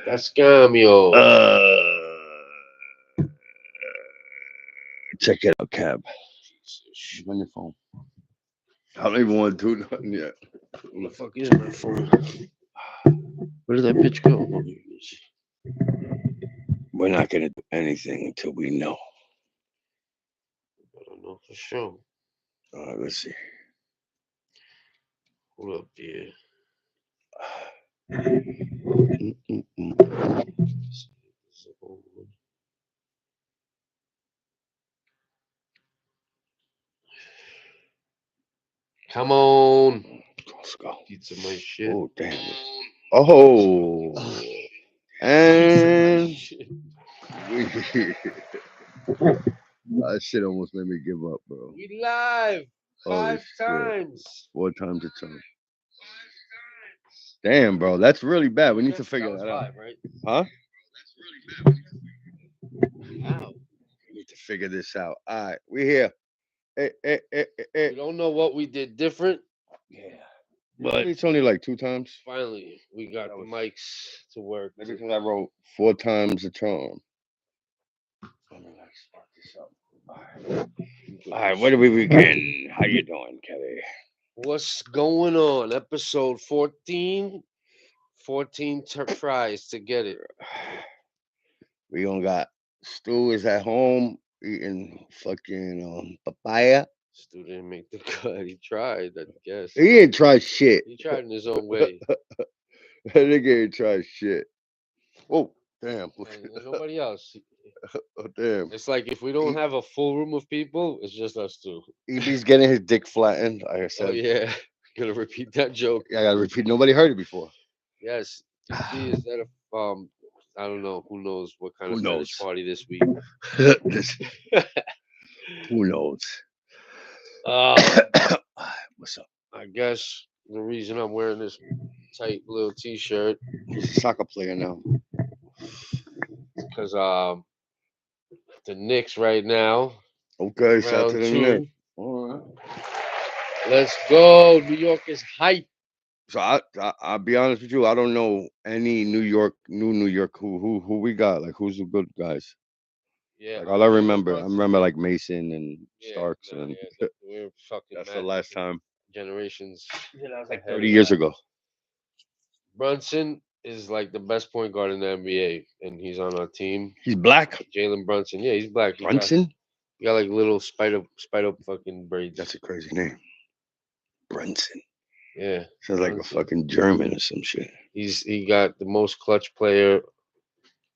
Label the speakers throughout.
Speaker 1: That's Cameo.
Speaker 2: Check it out, Cab.
Speaker 1: Jesus.
Speaker 2: On your phone. I don't even want to do nothing yet.
Speaker 1: Where the fuck is my phone? Where did that bitch go? Oh, here it is.
Speaker 2: We're not gonna do anything until we know.
Speaker 1: I don't know for sure.
Speaker 2: Let's see.
Speaker 1: Hold up, dear.
Speaker 2: Mm-mm-mm.
Speaker 1: This is the old one. Come on.
Speaker 2: Let's go.
Speaker 1: Pizza my shit.
Speaker 2: Oh damn. Oh,
Speaker 1: Pizza my
Speaker 2: and
Speaker 1: shit.
Speaker 2: we. That shit almost made me give up, bro.
Speaker 1: We live
Speaker 2: Holy
Speaker 1: five
Speaker 2: shit.
Speaker 1: times.
Speaker 2: 4 times a charm. Damn, bro. That's really bad. We need to
Speaker 1: That
Speaker 2: figure
Speaker 1: was
Speaker 2: that out.
Speaker 1: five, right?
Speaker 2: Huh?
Speaker 1: Wow.
Speaker 2: We need to figure this out. All right. We here. Eh.
Speaker 1: We don't know what we did different,
Speaker 2: Yeah.
Speaker 1: but
Speaker 2: It's only like 2 times.
Speaker 1: finally we got
Speaker 2: That
Speaker 1: the
Speaker 2: was
Speaker 1: mics to work.
Speaker 2: maybe because I wrote 4 times the charm. Let me like spark this up. All right. Where do we begin? How you doing, Kelly?
Speaker 1: What's going on? Episode 14. 14 tries to get it.
Speaker 2: We gonna got Stu is at home eating fucking papaya.
Speaker 1: Stu didn't make the cut. He tried, I guess.
Speaker 2: He ain't tried shit.
Speaker 1: He tried in his own way.
Speaker 2: That nigga ain't tried shit. Oh, damn.
Speaker 1: And there's nobody else.
Speaker 2: Oh, damn.
Speaker 1: It's like if we don't have a full room of people, it's just us two.
Speaker 2: EB's getting his dick flattened, like I
Speaker 1: Oh
Speaker 2: said.
Speaker 1: yeah, gonna repeat that joke.
Speaker 2: I gotta repeat. Nobody heard it before.
Speaker 1: Yes. See, is that a I don't know. Who knows what kind
Speaker 2: Who
Speaker 1: of
Speaker 2: knows?
Speaker 1: fetish party this week?
Speaker 2: This- who knows?
Speaker 1: um,
Speaker 2: What's up?
Speaker 1: I guess the reason I'm wearing this tight little T-shirt
Speaker 2: He's a soccer player now.
Speaker 1: because the Knicks right now,
Speaker 2: Okay, shout out to
Speaker 1: round
Speaker 2: the
Speaker 1: two.
Speaker 2: Knicks. All right.
Speaker 1: Let's go. New York is hype.
Speaker 2: So I'll be honest with you. I don't know any New York who we got. Like who's the good guys?
Speaker 1: Yeah,
Speaker 2: Like all I remember, I
Speaker 1: Brunson.
Speaker 2: remember like Mason and
Speaker 1: Yeah,
Speaker 2: Starks,
Speaker 1: nah,
Speaker 2: and
Speaker 1: yeah. We're fucking
Speaker 2: that's the
Speaker 1: mad
Speaker 2: last
Speaker 1: different
Speaker 2: time.
Speaker 1: generations
Speaker 2: Yeah, that was like
Speaker 1: ahead
Speaker 2: 30
Speaker 1: of
Speaker 2: years
Speaker 1: that.
Speaker 2: ago.
Speaker 1: Brunson is like the best point guard in the NBA, and he's on our team.
Speaker 2: He's black.
Speaker 1: Jalen Brunson. Yeah, he's black.
Speaker 2: Brunson.
Speaker 1: He got like little spider fucking braids.
Speaker 2: That's a crazy name. Brunson.
Speaker 1: Yeah,
Speaker 2: Sounds like a
Speaker 1: Brunson.
Speaker 2: fucking German or some shit.
Speaker 1: He got the most clutch player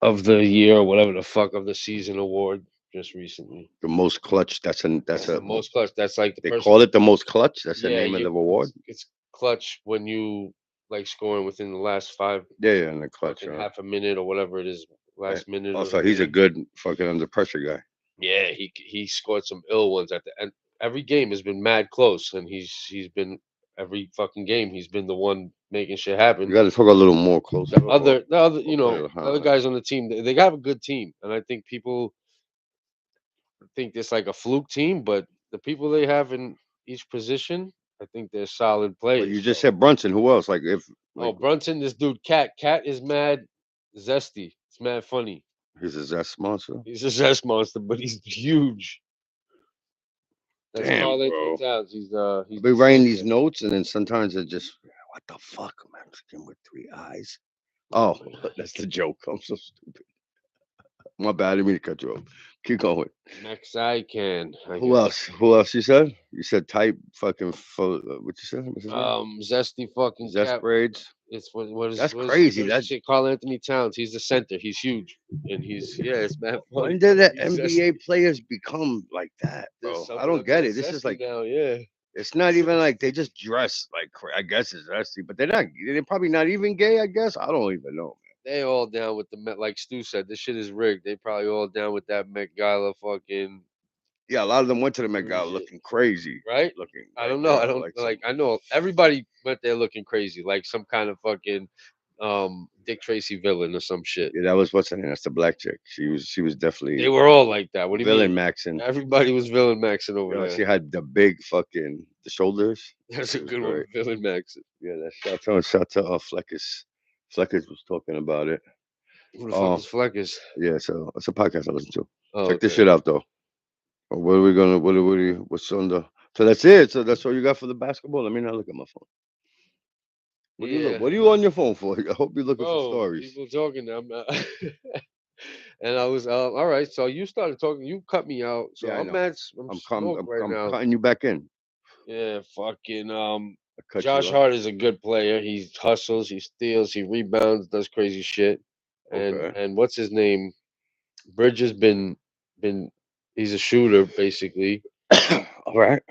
Speaker 1: of the year, or whatever the fuck of the season award just recently.
Speaker 2: The most clutch. That's
Speaker 1: That's
Speaker 2: a.
Speaker 1: the most clutch. That's like the
Speaker 2: They
Speaker 1: person.
Speaker 2: call it the most clutch. That's the
Speaker 1: Yeah,
Speaker 2: name of the award.
Speaker 1: it's clutch when you like scoring within the last five
Speaker 2: Yeah, in the clutch.
Speaker 1: fucking
Speaker 2: Right.
Speaker 1: half a minute or whatever it is,
Speaker 2: And
Speaker 1: last minute of the
Speaker 2: also, he's a
Speaker 1: game.
Speaker 2: good fucking under pressure guy.
Speaker 1: Yeah, he scored some ill ones at the end. Every game has been mad close, and he's been every fucking game. He's been the one making shit
Speaker 2: You
Speaker 1: happen.
Speaker 2: got to talk a little more closer.
Speaker 1: The other guys on the team, they got a good team, and I think people think it's like a fluke team, but the people they have in each position, I think they're solid
Speaker 2: But you
Speaker 1: players.
Speaker 2: just
Speaker 1: So,
Speaker 2: said Brunson. Who else? Like if
Speaker 1: oh,
Speaker 2: like
Speaker 1: Brunson, this dude, Cat is mad zesty. It's mad funny.
Speaker 2: he's a zest monster.
Speaker 1: He's a zest monster, but he's huge. That's
Speaker 2: Damn,
Speaker 1: Carl Anthony
Speaker 2: bro.
Speaker 1: Towns.
Speaker 2: I'll
Speaker 1: He's
Speaker 2: be
Speaker 1: the
Speaker 2: writing these
Speaker 1: center.
Speaker 2: notes, and then sometimes it just, what the fuck, Mexican with 3 eyes?
Speaker 1: Oh
Speaker 2: Oh,
Speaker 1: my god.
Speaker 2: that's the joke. I'm so stupid. My bad. I didn't mean to cut you off. Keep going.
Speaker 1: Mexican, I
Speaker 2: Who
Speaker 1: guess.
Speaker 2: else? Who else you said? You said type fucking what you said? What's his name?
Speaker 1: Zesty fucking
Speaker 2: Zest
Speaker 1: cat.
Speaker 2: braids.
Speaker 1: It's what is
Speaker 2: That's
Speaker 1: what is
Speaker 2: crazy.
Speaker 1: what did you
Speaker 2: That
Speaker 1: say? Carl Anthony Towns. He's the center. He's huge, and he's yeah. It's mad
Speaker 2: when
Speaker 1: funny.
Speaker 2: did the
Speaker 1: He's
Speaker 2: NBA
Speaker 1: zesty.
Speaker 2: players become like that,
Speaker 1: There's
Speaker 2: bro?
Speaker 1: some
Speaker 2: I
Speaker 1: of
Speaker 2: don't
Speaker 1: them
Speaker 2: get
Speaker 1: that
Speaker 2: it. This is
Speaker 1: zesty
Speaker 2: like
Speaker 1: now. Yeah.
Speaker 2: it's not even like they just dress like I guess it's zesty, but they're not. They're probably not even gay. I guess I don't even know.
Speaker 1: They all down with the Met, like Stu said. This shit is rigged. They probably all down with that Met Gala fucking
Speaker 2: Yeah, a lot of them went to the Met Gala
Speaker 1: shit,
Speaker 2: looking crazy,
Speaker 1: right?
Speaker 2: looking
Speaker 1: I
Speaker 2: like
Speaker 1: don't know.
Speaker 2: yeah,
Speaker 1: I don't
Speaker 2: like some.
Speaker 1: like. I know everybody went there looking crazy, like some kind of fucking Dick Tracy villain or some shit.
Speaker 2: Yeah, that was what's her name. That's the black chick. She was
Speaker 1: They
Speaker 2: definitely
Speaker 1: were all like that. What do you
Speaker 2: villain
Speaker 1: mean?
Speaker 2: Maxon.
Speaker 1: Everybody was villain maxing over
Speaker 2: You know,
Speaker 1: there.
Speaker 2: she had the big fucking the shoulders.
Speaker 1: That's a
Speaker 2: It was
Speaker 1: good one,
Speaker 2: great.
Speaker 1: villain maxing.
Speaker 2: Yeah, that shout to Fleckis. Fleckis was talking about it.
Speaker 1: Who the fuck
Speaker 2: Um,
Speaker 1: is Fleckers?
Speaker 2: yeah, so it's a podcast I listen to.
Speaker 1: Oh,
Speaker 2: Check this
Speaker 1: okay.
Speaker 2: shit out though. What are we gonna? What's on the? So that's it. So that's all you got for the basketball. Let me not look at my phone. What do you look?
Speaker 1: Yeah,
Speaker 2: What are you on your phone for? I hope you're looking for
Speaker 1: bro.
Speaker 2: stories.
Speaker 1: People talking. And I was all right. So you started talking. You cut me out. So
Speaker 2: Yeah, I
Speaker 1: I'm
Speaker 2: know.
Speaker 1: at. I'm smoked right
Speaker 2: I'm
Speaker 1: now.
Speaker 2: cutting you back in.
Speaker 1: Yeah, fucking.
Speaker 2: I cut you
Speaker 1: Josh
Speaker 2: up.
Speaker 1: Hart is a good player. He hustles. He steals. He rebounds. Does crazy shit.
Speaker 2: Okay.
Speaker 1: And what's his name? Bridges been. He's a shooter basically.
Speaker 2: All right.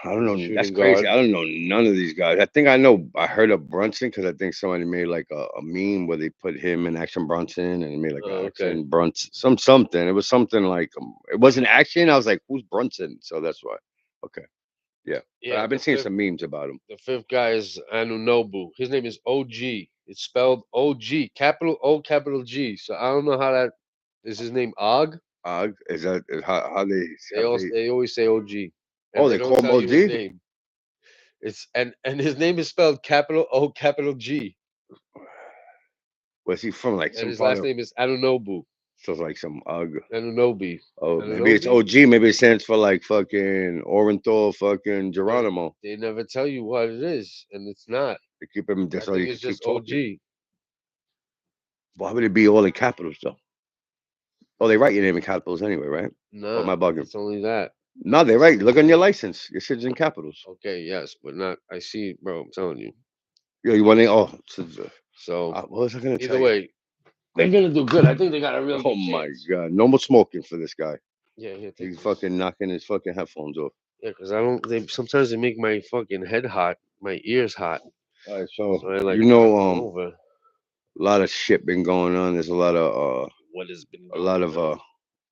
Speaker 2: I don't
Speaker 1: He's a
Speaker 2: know. That's
Speaker 1: shooting
Speaker 2: crazy.
Speaker 1: guard.
Speaker 2: I don't know none of these guys. I think I know. I heard of Brunson because I think somebody made like a meme where they put him and Action Brunson and it made like an
Speaker 1: Oh, okay.
Speaker 2: Action Brunson something. It was something like it wasn't Action. I was like, who's Brunson? So that's why. Okay. Yeah. But
Speaker 1: Yeah,
Speaker 2: I've been seeing some memes about him.
Speaker 1: the fifth guy is Anunobu. His name is OG. It's spelled OG, capital O, capital G. So I don't know how that is his name Og.
Speaker 2: Is that how they have they?
Speaker 1: They always say OG, and
Speaker 2: Oh,
Speaker 1: they
Speaker 2: they call
Speaker 1: don't
Speaker 2: him
Speaker 1: tell you his
Speaker 2: OG.
Speaker 1: name. It's and his name is spelled capital O, capital G,
Speaker 2: Was he from like
Speaker 1: and
Speaker 2: some
Speaker 1: his
Speaker 2: part
Speaker 1: last
Speaker 2: of?
Speaker 1: name is Anunobu.
Speaker 2: So like some
Speaker 1: Anunobi.
Speaker 2: Oh, maybe it's
Speaker 1: Anunobi.
Speaker 2: OG. Maybe it stands for like fucking Orenthal, fucking
Speaker 1: They
Speaker 2: Geronimo.
Speaker 1: they never tell you what it is, and it's not.
Speaker 2: They keep him
Speaker 1: I
Speaker 2: just so
Speaker 1: think
Speaker 2: he
Speaker 1: it's
Speaker 2: can keep
Speaker 1: just
Speaker 2: talking.
Speaker 1: OG.
Speaker 2: Why would it be all in capitals though? Oh, they write your name in capitals anyway, right? Or am
Speaker 1: Nah,
Speaker 2: I bugging?
Speaker 1: it's only that.
Speaker 2: No, they write. Look on your license. Your shit's in capitals.
Speaker 1: Okay, yes, but not. I see, bro. I'm telling you.
Speaker 2: Yeah, you want to? Oh,
Speaker 1: So
Speaker 2: what was I gonna tell
Speaker 1: either
Speaker 2: you?
Speaker 1: way, they're gonna do good. I think they got a real
Speaker 2: Oh
Speaker 1: good
Speaker 2: my
Speaker 1: chance.
Speaker 2: god, no more smoking for this guy.
Speaker 1: Yeah, here, take
Speaker 2: He's
Speaker 1: this.
Speaker 2: fucking knocking his fucking headphones off.
Speaker 1: Yeah, because I don't. They sometimes they make my fucking head hot, my ears hot.
Speaker 2: All right,
Speaker 1: So
Speaker 2: so
Speaker 1: I like
Speaker 2: you
Speaker 1: knock
Speaker 2: know,
Speaker 1: them over.
Speaker 2: a lot of shit been going on. There's
Speaker 1: What has been
Speaker 2: a lot
Speaker 1: going
Speaker 2: of
Speaker 1: on?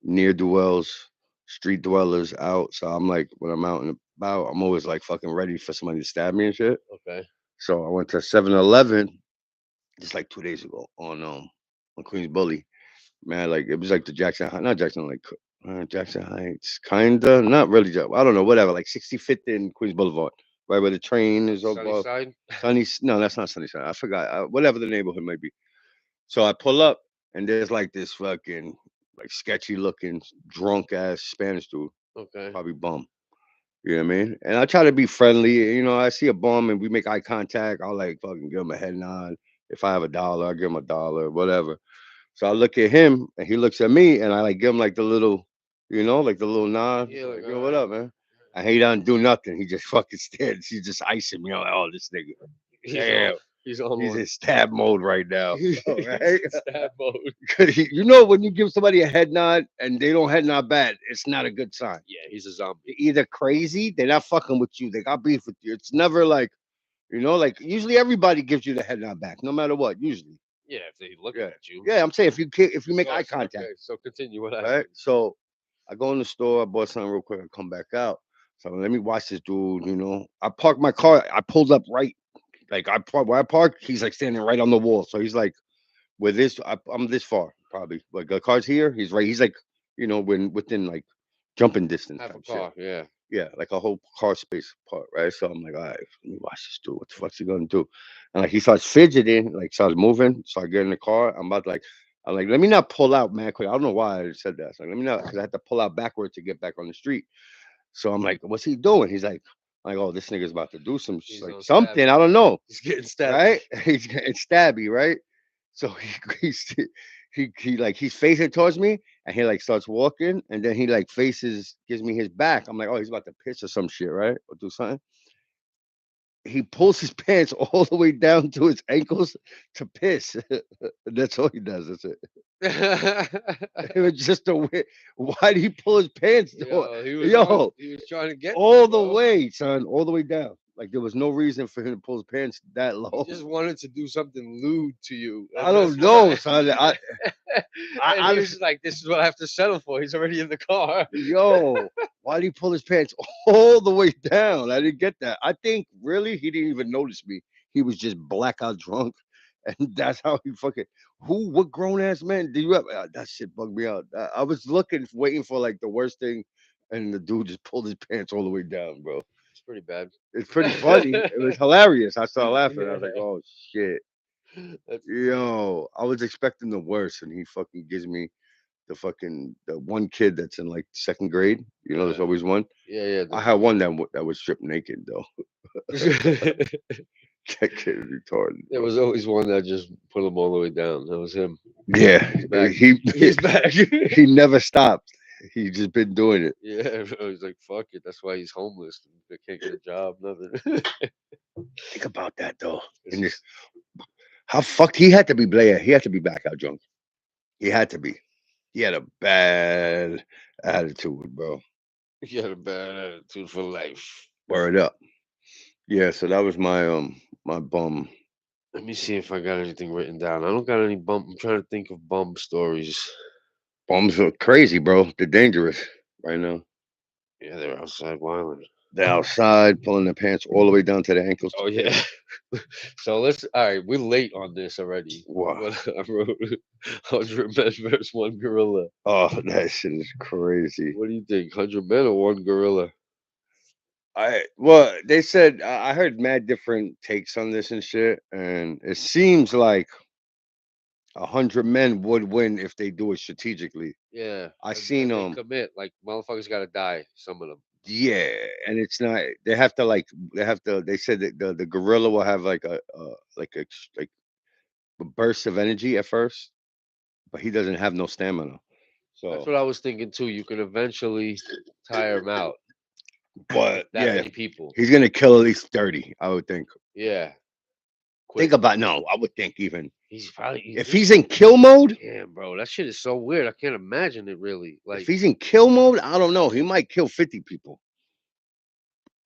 Speaker 2: near dwells, street dwellers out. So I'm like, when I'm out and about, I'm always like fucking ready for somebody to stab me and shit.
Speaker 1: Okay.
Speaker 2: So I went to 7-Eleven just like 2 days ago on Queens Bully. Man, like it was like the not Jackson, like Jackson Heights, kinda, not really. I don't know, whatever, like 65th and Queens Boulevard, right where the train is up.
Speaker 1: Sunnyside.
Speaker 2: No, that's not Sunnyside. I forgot. Whatever the neighborhood might be. So I pull up, and there's like this fucking like sketchy looking drunk ass Spanish dude,
Speaker 1: Okay.
Speaker 2: probably bum. You know what I mean? And I try to be friendly. You know, I see a bum and we make eye contact. I'll like fucking give him a head nod. If I have a dollar, I give him a dollar, whatever. So I look at him and he looks at me and I like give him like the little, like the little nod.
Speaker 1: Yeah, like
Speaker 2: Like,
Speaker 1: all
Speaker 2: yo, what
Speaker 1: right.
Speaker 2: up, man? And he doesn't do nothing. He just fucking stands. He's just icing me. I'm like, oh, this nigga.
Speaker 1: He's on.
Speaker 2: Damn.
Speaker 1: He's on
Speaker 2: He's
Speaker 1: one.
Speaker 2: in stab mode right now. All
Speaker 1: He's
Speaker 2: right.
Speaker 1: in stab mode.
Speaker 2: When you give somebody a head nod and they don't head nod back, it's not a good sign.
Speaker 1: Yeah, he's a zombie.
Speaker 2: They're either crazy, they're not fucking with you, they got beef with you. It's never like, like usually everybody gives you the head nod back, no matter what. Usually,
Speaker 1: Yeah, if they looking
Speaker 2: yeah,
Speaker 1: at you.
Speaker 2: yeah. I'm saying if you make
Speaker 1: Oh,
Speaker 2: eye contact,
Speaker 1: okay. So continue. What
Speaker 2: right?
Speaker 1: happened?
Speaker 2: So I go in the store, I bought something real quick, I come back out. So let me watch this dude. I parked my car. I pulled up right, like where I parked. He's like standing right on the wall. So he's like, I'm this far probably. Like the car's here. He's right. He's like, when within like jumping distance
Speaker 1: Half a
Speaker 2: type shit.
Speaker 1: car. Yeah.
Speaker 2: Yeah, like a whole car space part, right? So I'm like, all right, let me watch this dude. What the fuck's he gonna do? And like he starts fidgeting, like starts moving. So I get in the car. I'm like, let me not pull out, man. Quick. I don't know why I said that. So let me not, because I had to pull out backwards to get back on the street. So I'm like, what's he doing? Like, oh, this nigga's about to do
Speaker 1: He's
Speaker 2: like
Speaker 1: on
Speaker 2: something.
Speaker 1: stabby.
Speaker 2: I don't know,
Speaker 1: He's getting stabby.
Speaker 2: right? He's getting stabby, right? So he's facing towards me, and he like starts walking, and then he like gives me his back. I'm like, oh, he's about to piss or some shit, right? Or do something. He pulls his pants all the way down to his ankles to piss. That's all he does. That's it. It was just a weird. Why did he pull his pants down?
Speaker 1: Yo, he was on.
Speaker 2: Yo,
Speaker 1: He was trying to get you,
Speaker 2: all the
Speaker 1: bro.
Speaker 2: way, son, all the way down. Like there was no reason for him to pull his pants that
Speaker 1: He
Speaker 2: low.
Speaker 1: just wanted to do something lewd to you,
Speaker 2: I
Speaker 1: and that's
Speaker 2: don't know,
Speaker 1: why.
Speaker 2: son.
Speaker 1: And he was
Speaker 2: Honestly,
Speaker 1: just like, "This is what I have to settle for." He's already in the car.
Speaker 2: yo, why did he pull his pants all the way down? I didn't get that. I think really he didn't even notice me. He was just blackout drunk, and that's how he fucking. What grown ass man do you have? That shit bugged me out. I was waiting for like the worst thing, and the dude just pulled his pants all the way down, bro.
Speaker 1: It's pretty bad.
Speaker 2: It's pretty funny. It was hilarious. I started laughing. I was like, oh shit.
Speaker 1: That's funny.
Speaker 2: Yo, I was expecting the worst, and he fucking gives me the one kid that's in like second grade. You know, there's
Speaker 1: Yeah,
Speaker 2: always one.
Speaker 1: yeah, yeah.
Speaker 2: I had one that was stripped naked though. That kid is retarded,
Speaker 1: There
Speaker 2: bro.
Speaker 1: was always one that just put him all the way down. That was him.
Speaker 2: Yeah,
Speaker 1: He's back.
Speaker 2: he
Speaker 1: He's back.
Speaker 2: he never stopped. He just been doing it.
Speaker 1: Yeah, bro, he's like, fuck it. That's why he's homeless. He can't get a job, nothing.
Speaker 2: Think about that though.
Speaker 1: It's
Speaker 2: And this,
Speaker 1: just,
Speaker 2: how fucked he had to be Blair. He had to be back out drunk. He had to be. He had a bad attitude, bro.
Speaker 1: he had a bad attitude for life.
Speaker 2: Word up. Yeah, so that was my bum.
Speaker 1: Let me see if I got anything written down. I don't got any bump. I'm trying to think of bum stories.
Speaker 2: Bums are crazy, bro. They're dangerous right now.
Speaker 1: Yeah, they're outside wilding.
Speaker 2: They're outside pulling their pants all the way down to their ankles.
Speaker 1: Oh yeah. So let's. All right, we're late on this already.
Speaker 2: Wow.
Speaker 1: But I wrote 100 men versus one gorilla.
Speaker 2: Oh, that shit is crazy.
Speaker 1: What do you think? 100 men or one gorilla?
Speaker 2: They said I heard mad different takes on this and shit, and it seems like 100 men would win if they do it strategically.
Speaker 1: Yeah,
Speaker 2: I
Speaker 1: and
Speaker 2: seen
Speaker 1: they commit. Like motherfuckers got to die. Some of them.
Speaker 2: yeah, and it's not. They have to like. They have to. They said that the gorilla will have like like a burst of energy at first, but he doesn't have no stamina.
Speaker 1: That's
Speaker 2: So,
Speaker 1: what I was thinking too. You can eventually tire him out with
Speaker 2: but
Speaker 1: that
Speaker 2: yeah,
Speaker 1: many people.
Speaker 2: he's gonna kill at least 30. I would think.
Speaker 1: Yeah,
Speaker 2: Think
Speaker 1: quick.
Speaker 2: about no. I would think even
Speaker 1: He's probably.
Speaker 2: if he's in kill mode.
Speaker 1: Damn, bro, that shit is so weird. I can't imagine it really.
Speaker 2: If
Speaker 1: Like
Speaker 2: he's in kill mode, I don't know. He might kill 50 people.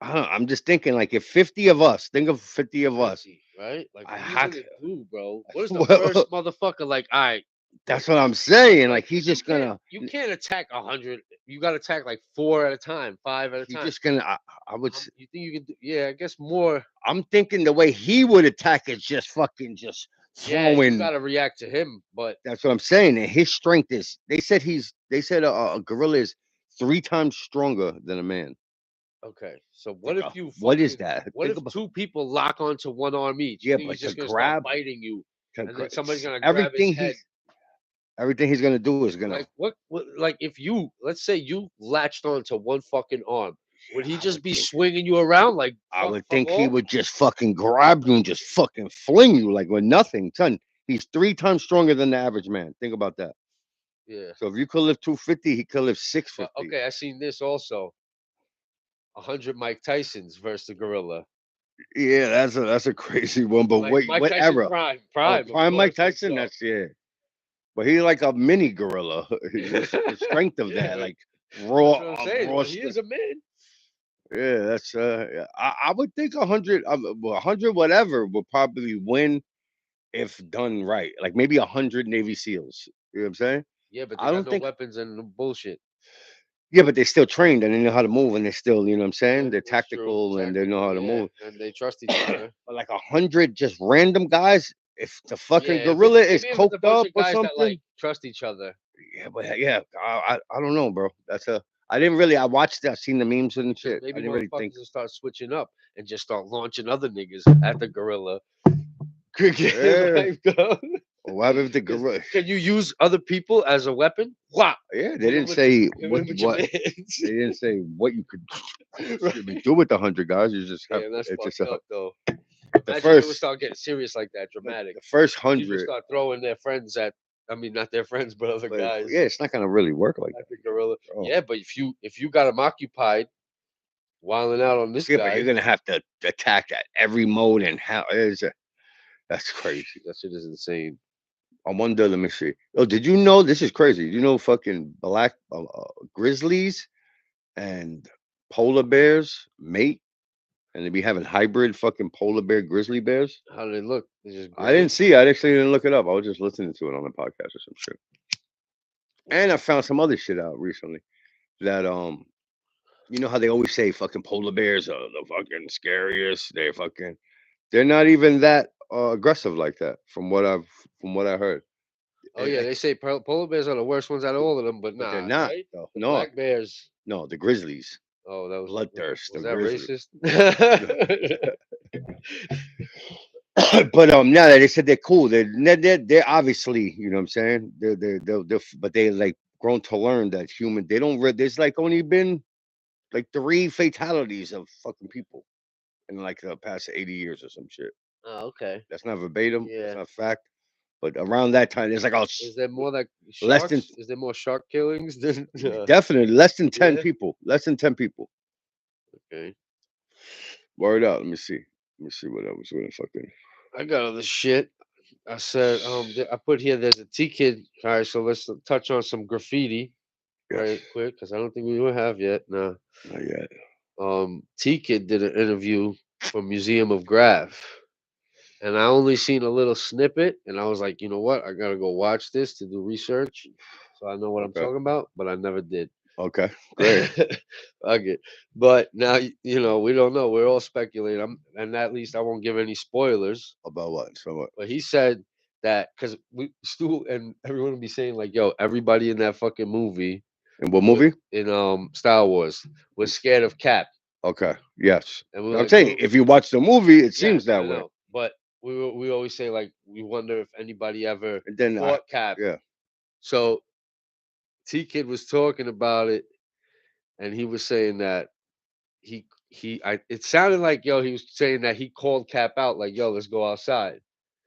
Speaker 2: I don't know, I'm just thinking like if 50 of us, think of 50 of us.
Speaker 1: 50, right? Like
Speaker 2: I
Speaker 1: what are you
Speaker 2: had
Speaker 1: gonna do, bro? What is the
Speaker 2: well,
Speaker 1: first motherfucker like? All right,
Speaker 2: that's what I'm saying.
Speaker 1: like
Speaker 2: Like he's
Speaker 1: you
Speaker 2: just
Speaker 1: can't
Speaker 2: gonna
Speaker 1: you can't attack 100. You got to attack like four at a time, five at a
Speaker 2: he's
Speaker 1: time.
Speaker 2: just gonna I would
Speaker 1: You think you can do? Yeah, I guess more.
Speaker 2: I'm thinking the way he would attack is just fucking just
Speaker 1: Yeah, you
Speaker 2: throwing.
Speaker 1: got to react to him, but
Speaker 2: That's what I'm saying. And his strength is they said a gorilla is 3 times stronger than a man.
Speaker 1: okay. So what
Speaker 2: Think
Speaker 1: if
Speaker 2: of
Speaker 1: you
Speaker 2: what is
Speaker 1: fucking
Speaker 2: that?
Speaker 1: what
Speaker 2: Think
Speaker 1: if
Speaker 2: about
Speaker 1: two people lock onto one arm each? You
Speaker 2: yeah,
Speaker 1: think he's
Speaker 2: but to
Speaker 1: just gonna start
Speaker 2: grab
Speaker 1: biting you,
Speaker 2: to
Speaker 1: and then somebody's
Speaker 2: it's,
Speaker 1: gonna grab his head?
Speaker 2: everything he's gonna do is gonna
Speaker 1: Like what? Like if you let's say you latched onto one fucking arm, would he
Speaker 2: I
Speaker 1: just
Speaker 2: would
Speaker 1: be
Speaker 2: think
Speaker 1: swinging you around like
Speaker 2: I would
Speaker 1: fuck
Speaker 2: think he
Speaker 1: off?
Speaker 2: would just fucking grab you and just fucking fling you like with nothing. Son, he's 3 times stronger than the average man. Think about that.
Speaker 1: Yeah.
Speaker 2: So if you could live 250, he could live six
Speaker 1: But
Speaker 2: fifty.
Speaker 1: okay, I seen this also. 100 Mike Tyson's versus the gorilla.
Speaker 2: Yeah, that's a crazy one. But
Speaker 1: Like Mike
Speaker 2: what
Speaker 1: Tyson
Speaker 2: era?
Speaker 1: prime,
Speaker 2: Oh,
Speaker 1: prime, of
Speaker 2: prime Mike
Speaker 1: course. Like
Speaker 2: Tyson.
Speaker 1: so.
Speaker 2: That's yeah. But he's like a mini gorilla. The strength of that,
Speaker 1: Yeah,
Speaker 2: like
Speaker 1: that's what I'm saying.
Speaker 2: raw
Speaker 1: But he
Speaker 2: strength.
Speaker 1: is a man.
Speaker 2: Yeah, that's yeah. I would think 100, 100 whatever would probably win if done right. Like maybe 100 Navy SEALs. You know what I'm saying?
Speaker 1: Yeah, but they
Speaker 2: I
Speaker 1: got
Speaker 2: don't
Speaker 1: no
Speaker 2: think.
Speaker 1: weapons and no bullshit.
Speaker 2: Yeah, but they're still trained and they know how to move and they still, you know what I'm saying?
Speaker 1: Yeah,
Speaker 2: They're
Speaker 1: that's true.
Speaker 2: tactical and they know
Speaker 1: Tactical,
Speaker 2: how to
Speaker 1: yeah,
Speaker 2: move.
Speaker 1: and they trust each other.
Speaker 2: But like 100 just random guys, if the fucking
Speaker 1: Yeah, if it's
Speaker 2: gorilla is
Speaker 1: maybe if it's a
Speaker 2: coked
Speaker 1: bunch
Speaker 2: up
Speaker 1: of
Speaker 2: or
Speaker 1: guys that like
Speaker 2: something,
Speaker 1: trust each other.
Speaker 2: yeah, but yeah, I don't know, bro. That's a I didn't really I watched I seen the memes and
Speaker 1: Because
Speaker 2: shit. I
Speaker 1: maybe
Speaker 2: didn't really think.
Speaker 1: motherfuckers will start switching up and just start launching other niggas at the gorilla.
Speaker 2: Yeah.
Speaker 1: Like,
Speaker 2: What happened with the
Speaker 1: 'cause
Speaker 2: gorilla?
Speaker 1: can you use other people as a weapon? Wow.
Speaker 2: Yeah, they
Speaker 1: Hit him
Speaker 2: didn't
Speaker 1: with your,
Speaker 2: say
Speaker 1: hit him with your mans.
Speaker 2: they didn't say what you could excuse me,
Speaker 1: Right.
Speaker 2: do with the 100 guys. You just have
Speaker 1: Damn, that's
Speaker 2: it's just
Speaker 1: fucked up though.
Speaker 2: the
Speaker 1: Imagine they would
Speaker 2: first
Speaker 1: start getting serious like that, dramatic.
Speaker 2: the first
Speaker 1: People
Speaker 2: 100.
Speaker 1: start throwing their friends at, I mean, not their friends, but other
Speaker 2: But
Speaker 1: guys
Speaker 2: yeah, it's not gonna really work like
Speaker 1: at
Speaker 2: that.
Speaker 1: the gorilla.
Speaker 2: Oh,
Speaker 1: Yeah, but if you got them occupied, wilding out on this
Speaker 2: yeah, but you're
Speaker 1: guy,
Speaker 2: gonna have to attack at every mode and how is it? That's crazy.
Speaker 1: that shit is insane.
Speaker 2: I wonder. Let me see. Oh, did you know this is crazy? You know, fucking black grizzlies and polar bears mate, and they be having hybrid fucking polar bear grizzly bears.
Speaker 1: How do they look? They just
Speaker 2: I
Speaker 1: gray.
Speaker 2: didn't see. I actually didn't look it up. I was just listening to it on a podcast or some shit. And I found some other shit out recently that you know how they always say fucking polar bears are the fucking scariest. They're not even that aggressive like that from what I heard.
Speaker 1: Oh yeah, they
Speaker 2: Like,
Speaker 1: say polar bears are the worst ones out of all of them, but
Speaker 2: but they're
Speaker 1: nah,
Speaker 2: not
Speaker 1: right?
Speaker 2: though.
Speaker 1: The
Speaker 2: No,
Speaker 1: black bears.
Speaker 2: no, the grizzlies,
Speaker 1: Oh, that was
Speaker 2: bloodthirst,
Speaker 1: was
Speaker 2: the
Speaker 1: that
Speaker 2: grizzly.
Speaker 1: racist?
Speaker 2: But now that they said they're cool, they're obviously, you know what I'm saying. But they like grown to learn that human. They don't. There's like only been like three fatalities of fucking people in like the past 80 years or some shit.
Speaker 1: Oh, okay.
Speaker 2: That's not verbatim. That's
Speaker 1: Yeah.
Speaker 2: not fact. But around that time, there's like
Speaker 1: Is there more like
Speaker 2: less than
Speaker 1: sharks? Is there more shark killings than?
Speaker 2: definitely less than 10
Speaker 1: Yeah.
Speaker 2: people. Less than 10 people.
Speaker 1: Okay.
Speaker 2: Word out. Let me see. Let me see what I was gonna fucking.
Speaker 1: I got other shit. I said, I put here. There's a T kid. All right, so let's touch on some graffiti
Speaker 2: Yes.
Speaker 1: right quick because I don't think we will have yet. No.
Speaker 2: Not yet.
Speaker 1: T kid did an interview for Museum of Graph, and I only seen a little snippet, and I was like, you know what? I gotta go watch this to do research, so I know what I'm
Speaker 2: Okay.
Speaker 1: talking about. But I never did.
Speaker 2: Okay. Great.
Speaker 1: Okay, but now we don't know. We're all speculating. And at least I won't give any spoilers.
Speaker 2: About what? So what?
Speaker 1: But he said that because we Stu and everyone would be saying like, "Yo, everybody in that fucking movie
Speaker 2: In what
Speaker 1: with
Speaker 2: movie?
Speaker 1: in Star Wars was scared of Cap,"
Speaker 2: Okay. Yes.
Speaker 1: and we were
Speaker 2: I'm
Speaker 1: like,
Speaker 2: saying if you watch the movie, it
Speaker 1: yeah,
Speaker 2: seems that
Speaker 1: I
Speaker 2: way.
Speaker 1: know. But we always say like we wonder if anybody ever
Speaker 2: And then
Speaker 1: fought Cap.
Speaker 2: yeah.
Speaker 1: So T Kid was talking about it, and he was saying that it sounded like yo he was saying that he called Cap out like yo let's go outside,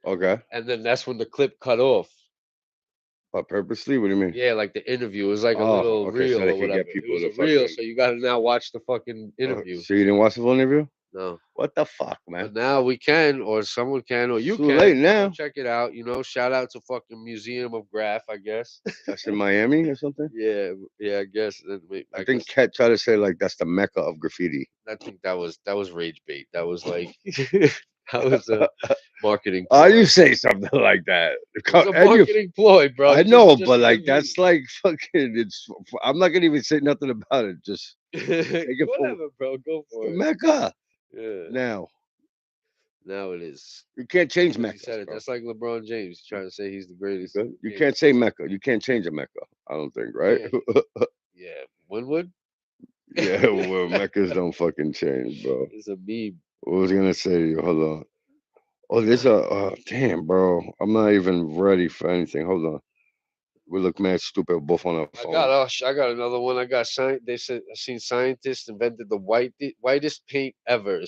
Speaker 2: Okay.
Speaker 1: and then that's when the clip cut off.
Speaker 2: But purposely? What do you mean?
Speaker 1: Yeah, like the interview. It was like a
Speaker 2: Oh,
Speaker 1: little
Speaker 2: okay. So
Speaker 1: reel
Speaker 2: they
Speaker 1: or
Speaker 2: could
Speaker 1: whatever.
Speaker 2: get
Speaker 1: It
Speaker 2: people
Speaker 1: was
Speaker 2: to
Speaker 1: a reel,
Speaker 2: fucking.
Speaker 1: so you got to now watch the fucking interview.
Speaker 2: So you didn't watch the full interview?
Speaker 1: No,
Speaker 2: What the fuck,
Speaker 1: but
Speaker 2: man?
Speaker 1: now we can, or someone can, or
Speaker 2: It's
Speaker 1: you
Speaker 2: too late
Speaker 1: can go
Speaker 2: now.
Speaker 1: check it out. Shout out to fucking Museum of Graph, I guess.
Speaker 2: That's in Miami or something.
Speaker 1: Yeah, yeah, I guess.
Speaker 2: I
Speaker 1: I
Speaker 2: think
Speaker 1: guess
Speaker 2: Cat tried to say like that's the mecca of graffiti.
Speaker 1: I think that was rage bait. That was like that was a marketing
Speaker 2: Oh, you
Speaker 1: ploy.
Speaker 2: say something like that.
Speaker 1: It was a
Speaker 2: And you,
Speaker 1: marketing ploy, bro.
Speaker 2: I
Speaker 1: Just
Speaker 2: know,
Speaker 1: just
Speaker 2: but
Speaker 1: to give
Speaker 2: like
Speaker 1: you
Speaker 2: that's like fucking. It's. I'm not gonna even say nothing about it. Just take it for
Speaker 1: whatever, bro. Go
Speaker 2: the
Speaker 1: for it.
Speaker 2: mecca.
Speaker 1: Yeah.
Speaker 2: Now
Speaker 1: Now it is
Speaker 2: you can't change
Speaker 1: because he
Speaker 2: meccas,
Speaker 1: said it.
Speaker 2: bro.
Speaker 1: That's like LeBron James trying to say he's the
Speaker 2: You
Speaker 1: greatest.
Speaker 2: good?
Speaker 1: You
Speaker 2: You
Speaker 1: can't.
Speaker 2: can't say mecca. You can't change a mecca. I don't think, right?
Speaker 1: Yeah, yeah. Winwood
Speaker 2: Yeah, well, meccas don't fucking change, bro.
Speaker 1: is a meme.
Speaker 2: What was I gonna say to you? Hold on. Oh, there's a damn, bro. I'm not even ready for anything. Hold on. We look mad stupid both on our phones.
Speaker 1: I got another one. I got They said I seen scientists invented the whitest paint ever,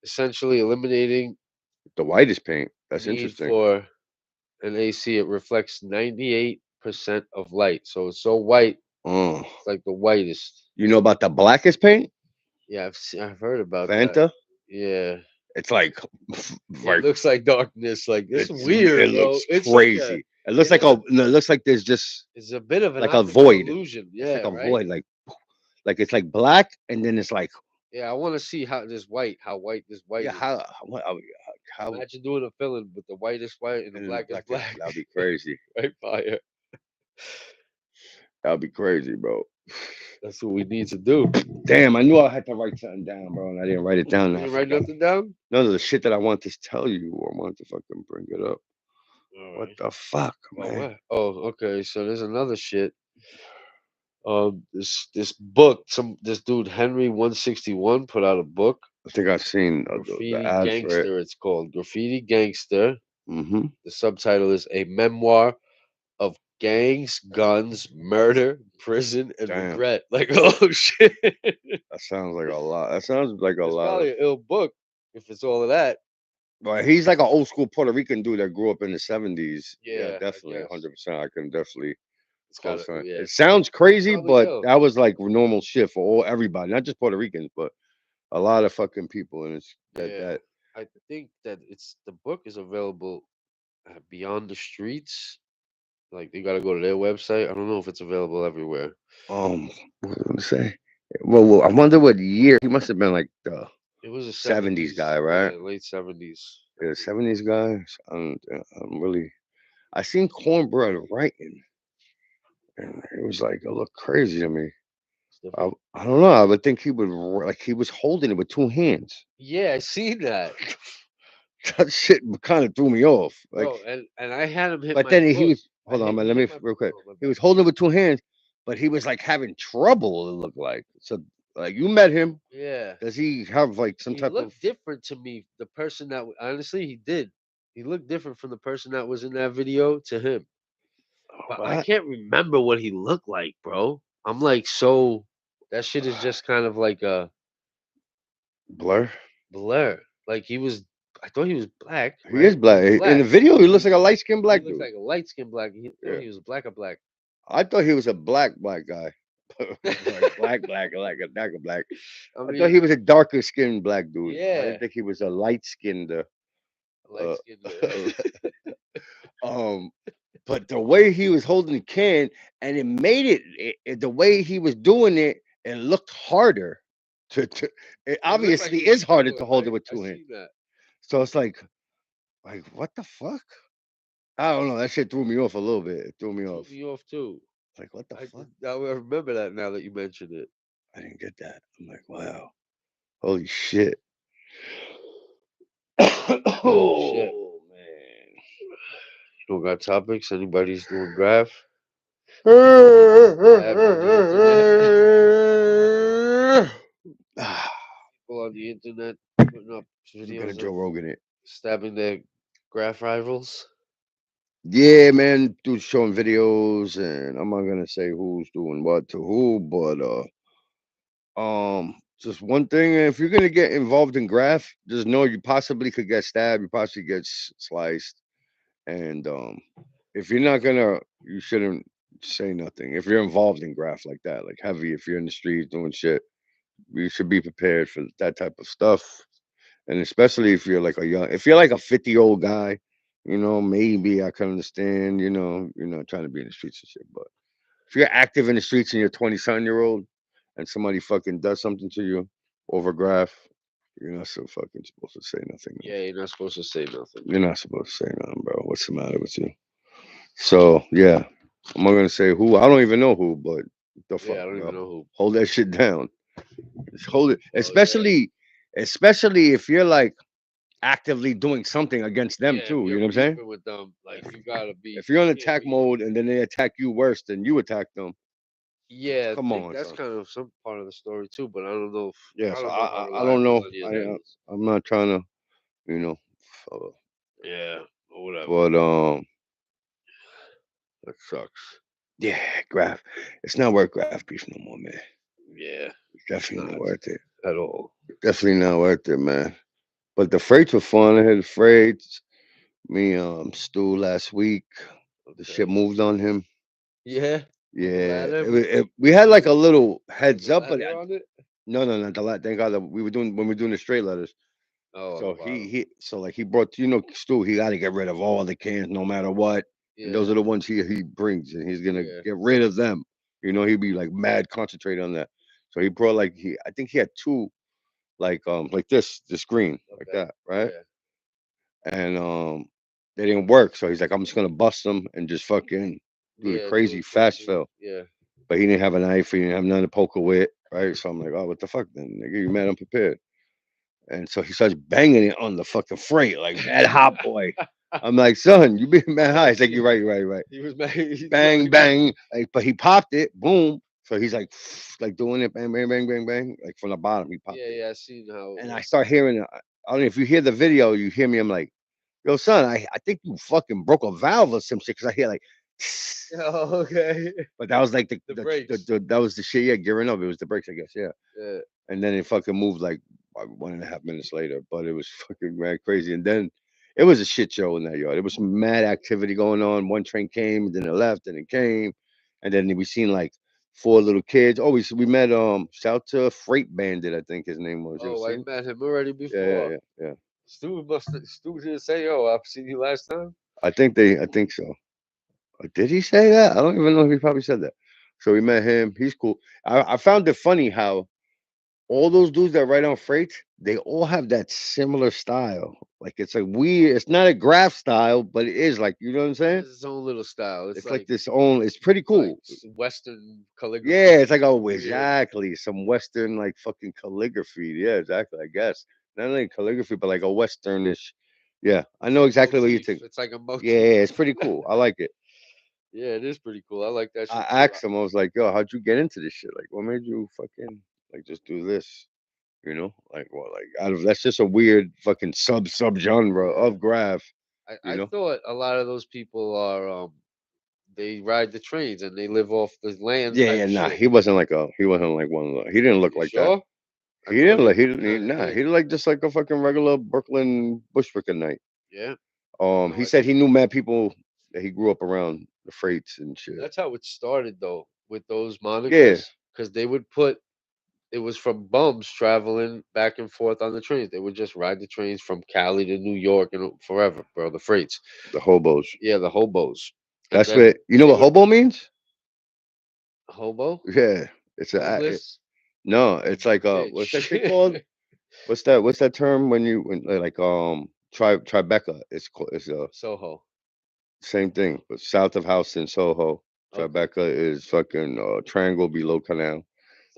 Speaker 1: essentially eliminating
Speaker 2: The whitest paint. That's
Speaker 1: need
Speaker 2: interesting.
Speaker 1: for an AC. It reflects 98% of light, so it's so white.
Speaker 2: Oh,
Speaker 1: It's like the whitest.
Speaker 2: you know about the blackest paint?
Speaker 1: Yeah, I've heard about that.
Speaker 2: Fanta.
Speaker 1: Yeah,
Speaker 2: It's like,
Speaker 1: it
Speaker 2: like
Speaker 1: looks like darkness. Like it's
Speaker 2: it
Speaker 1: weird, bro.
Speaker 2: looks
Speaker 1: It's like a
Speaker 2: crazy. It looks
Speaker 1: it
Speaker 2: like
Speaker 1: is a
Speaker 2: a no, it looks like there's just
Speaker 1: it's a bit of an
Speaker 2: like a
Speaker 1: optical
Speaker 2: void.
Speaker 1: illusion.
Speaker 2: It's
Speaker 1: Yeah,
Speaker 2: like a
Speaker 1: right.
Speaker 2: void, like it's like black, and then it's like
Speaker 1: Yeah, I want to see how white this white
Speaker 2: yeah,
Speaker 1: is.
Speaker 2: how
Speaker 1: Imagine doing a filling with the whitest white and the
Speaker 2: and then the
Speaker 1: blackest
Speaker 2: black is
Speaker 1: black.
Speaker 2: that'd be crazy.
Speaker 1: Right, fire.
Speaker 2: That'd be crazy, bro.
Speaker 1: That's what we need to do.
Speaker 2: Damn, I knew I had to write something down, bro, and I didn't write it down.
Speaker 1: You
Speaker 2: And I
Speaker 1: didn't write
Speaker 2: forgot.
Speaker 1: nothing down.
Speaker 2: None of the shit that I want to tell you, I want to fucking bring it up.
Speaker 1: All
Speaker 2: What
Speaker 1: right.
Speaker 2: the fuck,
Speaker 1: Oh
Speaker 2: man?
Speaker 1: what? Oh, okay. So there's another shit. This book. This dude Henry 161 put out a book.
Speaker 2: I think I've seen the
Speaker 1: Graffiti
Speaker 2: ad for it.
Speaker 1: Gangster. It's called Graffiti Gangster.
Speaker 2: Mm-hmm.
Speaker 1: The subtitle is a memoir of gangs, guns, murder, prison, and
Speaker 2: Damn,
Speaker 1: regret. Like, oh shit.
Speaker 2: that sounds like a lot. That sounds like a
Speaker 1: It's
Speaker 2: lot of.
Speaker 1: probably an ill book if it's all of that.
Speaker 2: But he's like an old school Puerto Rican dude that grew up in the '70s. Yeah,
Speaker 1: Yeah, I
Speaker 2: definitely,
Speaker 1: guess
Speaker 2: 100%. I can definitely
Speaker 1: it's got to.
Speaker 2: co-sign.
Speaker 1: Yeah,
Speaker 2: It sounds
Speaker 1: it's
Speaker 2: crazy,
Speaker 1: probably
Speaker 2: but
Speaker 1: ill.
Speaker 2: that was like normal shit for everybody, not just Puerto Ricans, but a lot of fucking people. And it's that
Speaker 1: Yeah,
Speaker 2: that
Speaker 1: I think that it's the book is available at Beyond the Streets. Like you got to go to their website. I don't know if it's available everywhere.
Speaker 2: what was I gonna say? Well, I wonder what year he must have been like the
Speaker 1: It was the
Speaker 2: '70s
Speaker 1: '70s.
Speaker 2: guy, right?
Speaker 1: Yeah, late '70s. I
Speaker 2: Yeah,
Speaker 1: think.
Speaker 2: '70s guy. I'm really. I seen Cornbread writing, and it was like it looked crazy to me.
Speaker 1: It's
Speaker 2: I,
Speaker 1: different.
Speaker 2: I don't know. I would think he would like he was holding it with two hands.
Speaker 1: Yeah, I seen that,
Speaker 2: That shit kind of threw me off. Like,
Speaker 1: bro. And I had him hit
Speaker 2: but
Speaker 1: my
Speaker 2: then he
Speaker 1: book.
Speaker 2: was. Hold on, man.
Speaker 1: He
Speaker 2: Let
Speaker 1: hit
Speaker 2: me
Speaker 1: my.
Speaker 2: real quick.
Speaker 1: Oh my
Speaker 2: He
Speaker 1: bad.
Speaker 2: was holding it with two hands, but he was like having trouble. It looked like so. Like you met him.
Speaker 1: Yeah.
Speaker 2: Does he have like some
Speaker 1: He
Speaker 2: type of?
Speaker 1: looked different to me. The person that honestly he did. He looked different from the person that was in that video to him. But I
Speaker 2: What?
Speaker 1: can't remember what he looked like, bro. I'm like so that shit is just kind of like a
Speaker 2: Blur.
Speaker 1: blur. Like he was I thought he was black,
Speaker 2: He is
Speaker 1: right? He
Speaker 2: black.
Speaker 1: was
Speaker 2: In the
Speaker 1: black.
Speaker 2: video, he looks like a light skinned
Speaker 1: He
Speaker 2: black
Speaker 1: looked
Speaker 2: dude.
Speaker 1: like a light skinned black. Thought
Speaker 2: Yeah.
Speaker 1: he was black or black.
Speaker 2: I thought he was a black guy. Like black, like a darker black.
Speaker 1: I
Speaker 2: I thought he
Speaker 1: mean,
Speaker 2: was a darker skinned black dude. I didn't
Speaker 1: yeah,
Speaker 2: think he was a light skinned.
Speaker 1: light
Speaker 2: Uh,
Speaker 1: skinned.
Speaker 2: um, but the way he was holding the can, and it made the way he was doing it, it looked harder. It
Speaker 1: It looked like
Speaker 2: obviously
Speaker 1: he was
Speaker 2: is harder
Speaker 1: struggling,
Speaker 2: to hold it
Speaker 1: right?
Speaker 2: with
Speaker 1: I
Speaker 2: two hands.
Speaker 1: seen that.
Speaker 2: So it's like what the fuck? I don't know. That shit threw me off a little bit. It threw
Speaker 1: It
Speaker 2: me
Speaker 1: threw
Speaker 2: off.
Speaker 1: me off too.
Speaker 2: Like what the
Speaker 1: I
Speaker 2: fuck?
Speaker 1: did. Now I remember that. Now that you mentioned it.
Speaker 2: I didn't get that. I'm like, wow, holy shit.
Speaker 1: Oh shit!
Speaker 2: Oh man.
Speaker 1: You don't got topics? Anybody's doing graph? Grab on the internet. People on the internet putting up
Speaker 2: We gotta
Speaker 1: videos
Speaker 2: Joe
Speaker 1: of
Speaker 2: Rogan it.
Speaker 1: stabbing their graph rivals.
Speaker 2: Yeah, man, dude's showing videos, and I'm not gonna say who's doing what to who, but just one thing: if you're gonna get involved in graph, just know you possibly could get stabbed, you possibly get sliced, and if you're not gonna, you shouldn't say nothing. If you're involved in graph like that, like heavy, if you're in the streets doing shit, you should be prepared for that type of stuff. And especially if you're like if you're like a 50-year-old guy, maybe I can understand, you're not trying to be in the streets and shit. But if you're active in the streets and you're 20-something-year-old and somebody fucking does something to you over graph, you're not so fucking supposed to say nothing, man.
Speaker 1: Yeah, you're not supposed to say nothing.
Speaker 2: You're not supposed to say nothing, bro. What's the matter with you? So yeah, I'm not gonna say who. I don't even know who, but the
Speaker 1: Yeah,
Speaker 2: fuck,
Speaker 1: I don't
Speaker 2: bro.
Speaker 1: even know who.
Speaker 2: Hold that shit down. Just hold it.
Speaker 1: Oh yeah,
Speaker 2: Especially if you're like actively doing something against them
Speaker 1: yeah. If
Speaker 2: too. You
Speaker 1: you're
Speaker 2: know what I'm saying?
Speaker 1: beefing with them, like you gotta be.
Speaker 2: If you're on
Speaker 1: You can't
Speaker 2: attack
Speaker 1: be.
Speaker 2: mode and then they attack you worse than you attack them,
Speaker 1: Yeah,
Speaker 2: come
Speaker 1: I think
Speaker 2: on,
Speaker 1: that's
Speaker 2: son.
Speaker 1: kind of some part of the story too. But I don't know. If,
Speaker 2: Yeah,
Speaker 1: I
Speaker 2: so
Speaker 1: don't know how
Speaker 2: I don't
Speaker 1: reliable
Speaker 2: know.
Speaker 1: any of that is.
Speaker 2: I'm not trying to, you know, uh,
Speaker 1: Yeah, or whatever.
Speaker 2: but
Speaker 1: That sucks.
Speaker 2: yeah, graph. It's not worth graph beef no more, man.
Speaker 1: Yeah,
Speaker 2: It's
Speaker 1: it's
Speaker 2: definitely not
Speaker 1: not
Speaker 2: worth it.
Speaker 1: at all.
Speaker 2: Definitely not worth it, man. But the freights were fun. I had the freights. Me, Stu last week. The shit
Speaker 1: Okay.
Speaker 2: moved on him.
Speaker 1: Yeah, the
Speaker 2: Yeah,
Speaker 1: ladder
Speaker 2: we had
Speaker 1: was
Speaker 2: like
Speaker 1: it
Speaker 2: a little
Speaker 1: was
Speaker 2: heads
Speaker 1: the
Speaker 2: up, but
Speaker 1: ladder on it?
Speaker 2: no, no, no. Thank God that we were doing when we were doing the straight letters.
Speaker 1: Oh, on the
Speaker 2: So
Speaker 1: bottom.
Speaker 2: so like he brought Stu. He got to get rid of all the cans, no matter what. And those
Speaker 1: Yeah,
Speaker 2: are the ones he brings, and he's gonna
Speaker 1: yeah.
Speaker 2: get rid of them. He'd be like mad concentrated on that. So he brought like I think he had two like this green like
Speaker 1: Okay.
Speaker 2: that, right?
Speaker 1: Yeah,
Speaker 2: And they didn't work. So he's like, I'm just gonna bust them and just fucking do the
Speaker 1: yeah. Do
Speaker 2: crazy
Speaker 1: it
Speaker 2: fast
Speaker 1: crazy.
Speaker 2: fill.
Speaker 1: Yeah,
Speaker 2: But he didn't have a knife. He didn't have nothing to poke with, right? So I'm like, oh, what the fuck then? Nigga, you mad unprepared. And so he starts banging it on the fucking freight, like mad hot boy. I'm like, son, you being mad high.
Speaker 1: yeah.
Speaker 2: He's like, you're right, you're right, you're right.
Speaker 1: He was mad. Yo,
Speaker 2: Bang,
Speaker 1: he was.
Speaker 2: bang. Like, but he popped it, boom. So he's like, like doing it, bang, bang, bang, bang, bang. Like from the bottom, he popped
Speaker 1: Yeah,
Speaker 2: it.
Speaker 1: yeah. I seen how it
Speaker 2: And I
Speaker 1: was.
Speaker 2: start hearing it. I don't know if you hear the video, you hear me. I'm like, yo, son, I think you fucking broke a valve or some shit. Cause I hear like,
Speaker 1: Oh, okay.
Speaker 2: but that was like
Speaker 1: The brakes.
Speaker 2: that was the shit. Yeah, gearing up. It was the brakes, I guess. Yeah.
Speaker 1: Yeah,
Speaker 2: And then it fucking moved like 1.5 minutes later. But it was fucking mad crazy. And then it was a shit show in that yard. There was some mad activity going on. One train came, and then it left, and it came, and then we seen like four little kids. Oh, we met shout out to Freight Bandit, I think his name was. You ever
Speaker 1: oh, I
Speaker 2: seen him?
Speaker 1: met him already
Speaker 2: Yeah, yeah,
Speaker 1: before.
Speaker 2: yeah, yeah.
Speaker 1: Stu didn't say, "Oh, I've seen you last time."
Speaker 2: I think so. Did he say that? I don't even know if he probably said that. So we met him. He's cool. I found it funny how all those dudes that write on freight, they all have that similar style. Like it's like weird. It's not a graph style, but it is like you know what I'm
Speaker 1: It
Speaker 2: saying.
Speaker 1: has its own little style.
Speaker 2: It's like this own. It's pretty
Speaker 1: It's like
Speaker 2: cool.
Speaker 1: Western
Speaker 2: Yeah,
Speaker 1: calligraphy.
Speaker 2: it's like oh
Speaker 1: Weird.
Speaker 2: exactly some Western like fucking calligraphy. Yeah, exactly. I guess not only calligraphy, but like a Westernish. Yeah, I
Speaker 1: It's
Speaker 2: know
Speaker 1: a
Speaker 2: exactly what you
Speaker 1: motif.
Speaker 2: think.
Speaker 1: It's like a
Speaker 2: Yeah,
Speaker 1: motif.
Speaker 2: yeah, it's pretty cool. I like it.
Speaker 1: Yeah, it is pretty cool. I like that
Speaker 2: I
Speaker 1: shit too.
Speaker 2: asked him. I was like, "Yo, how'd you get into this shit? Like, what made you fucking like just do this?" Like what? Like out of that's just a weird fucking sub genre
Speaker 1: Yeah,
Speaker 2: of graph. You
Speaker 1: I
Speaker 2: know?
Speaker 1: thought a lot of those people are they ride the trains and they live off the land
Speaker 2: Yeah,
Speaker 1: type
Speaker 2: yeah, nah.
Speaker 1: shit.
Speaker 2: He wasn't like one of the. He didn't look
Speaker 1: You
Speaker 2: like that.
Speaker 1: sure? I
Speaker 2: He
Speaker 1: thought
Speaker 2: didn't
Speaker 1: he
Speaker 2: look. He didn't.
Speaker 1: kind of
Speaker 2: Nah.
Speaker 1: did.
Speaker 2: He looked like just like a fucking regular Brooklyn bushwicker knight.
Speaker 1: Yeah.
Speaker 2: He
Speaker 1: No, I
Speaker 2: said
Speaker 1: think
Speaker 2: he knew mad people that he grew up around the freights and shit.
Speaker 1: that's how it started though with those
Speaker 2: Yeah,
Speaker 1: monikers because they would put it was from bums traveling back and forth on the trains. They would just ride the trains from Cali to New York and forever, bro. The freights.
Speaker 2: the hobos.
Speaker 1: Yeah, the hobos. And
Speaker 2: That's
Speaker 1: then
Speaker 2: what you know.
Speaker 1: they
Speaker 2: What
Speaker 1: would
Speaker 2: hobo means?
Speaker 1: hobo
Speaker 2: Yeah, it's
Speaker 1: homeless.
Speaker 2: no.
Speaker 1: You
Speaker 2: It's like what's that shit
Speaker 1: bitch.
Speaker 2: called? What's that term when you when like Tribeca? It's
Speaker 1: Soho.
Speaker 2: same thing, but south of Houston, Soho.
Speaker 1: Okay.
Speaker 2: Tribeca is fucking triangle below canal.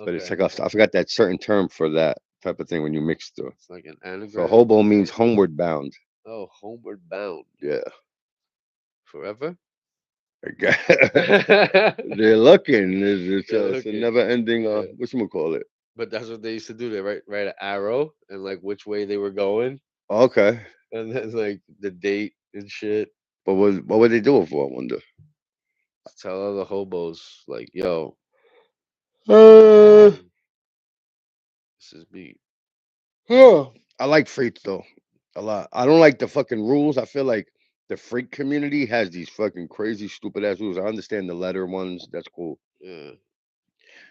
Speaker 2: But it's
Speaker 1: Okay.
Speaker 2: like I forgot that certain term for that type of thing when you mix the.
Speaker 1: It's like an
Speaker 2: So
Speaker 1: anagram.
Speaker 2: hobo means homeward bound.
Speaker 1: Oh, homeward bound.
Speaker 2: Yeah.
Speaker 1: Forever?
Speaker 2: I guess.
Speaker 1: They're
Speaker 2: They're looking. It's a
Speaker 1: looking.
Speaker 2: never ending
Speaker 1: Yeah.
Speaker 2: whatchamacallit.
Speaker 1: But that's what they used to do. They write an arrow and like which way they were going,
Speaker 2: Okay.
Speaker 1: and then like the date and shit.
Speaker 2: What would they do it for, I wonder?
Speaker 1: To tell other hobos like, "Yo,
Speaker 2: Uh,
Speaker 1: this is me."
Speaker 2: yeah. I like freights though. A lot. I don't like the fucking rules. I feel like the freight community has these fucking crazy stupid ass rules. I understand the letter ones, that's cool.
Speaker 1: Yeah,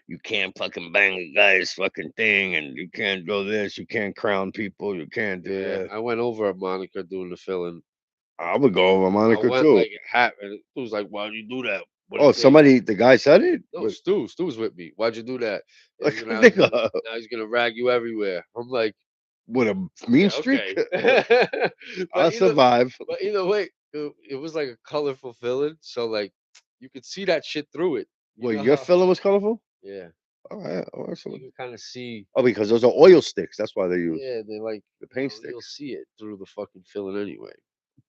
Speaker 2: You can't fucking bang a guy's fucking thing, and you can't do this, you can't crown people, you can't do
Speaker 1: yeah.
Speaker 2: that.
Speaker 1: I went over a Monica doing the filling.
Speaker 2: I would go over
Speaker 1: I
Speaker 2: Monica
Speaker 1: went
Speaker 2: too.
Speaker 1: like half, and it was like, "Why'd you do that? What
Speaker 2: Oh,
Speaker 1: it take?"
Speaker 2: somebody, the guy said it?
Speaker 1: No, Stu's with me. Why'd you do that?
Speaker 2: Like, nigga,
Speaker 1: Now he's gonna rag you everywhere. I'm like,
Speaker 2: with a mean
Speaker 1: yeah,
Speaker 2: streak?
Speaker 1: okay.
Speaker 2: I'll
Speaker 1: but either
Speaker 2: survive.
Speaker 1: but either way, it was like a colorful filling, so like you could see that shit through it. You
Speaker 2: Well,
Speaker 1: know
Speaker 2: your
Speaker 1: how?
Speaker 2: filling was colorful?
Speaker 1: Yeah,
Speaker 2: All right. So,
Speaker 1: you can kind of see.
Speaker 2: oh, because those are oil sticks. That's why they use
Speaker 1: Yeah, they like
Speaker 2: the paint
Speaker 1: you'll
Speaker 2: sticks.
Speaker 1: see it through the fucking filling anyway.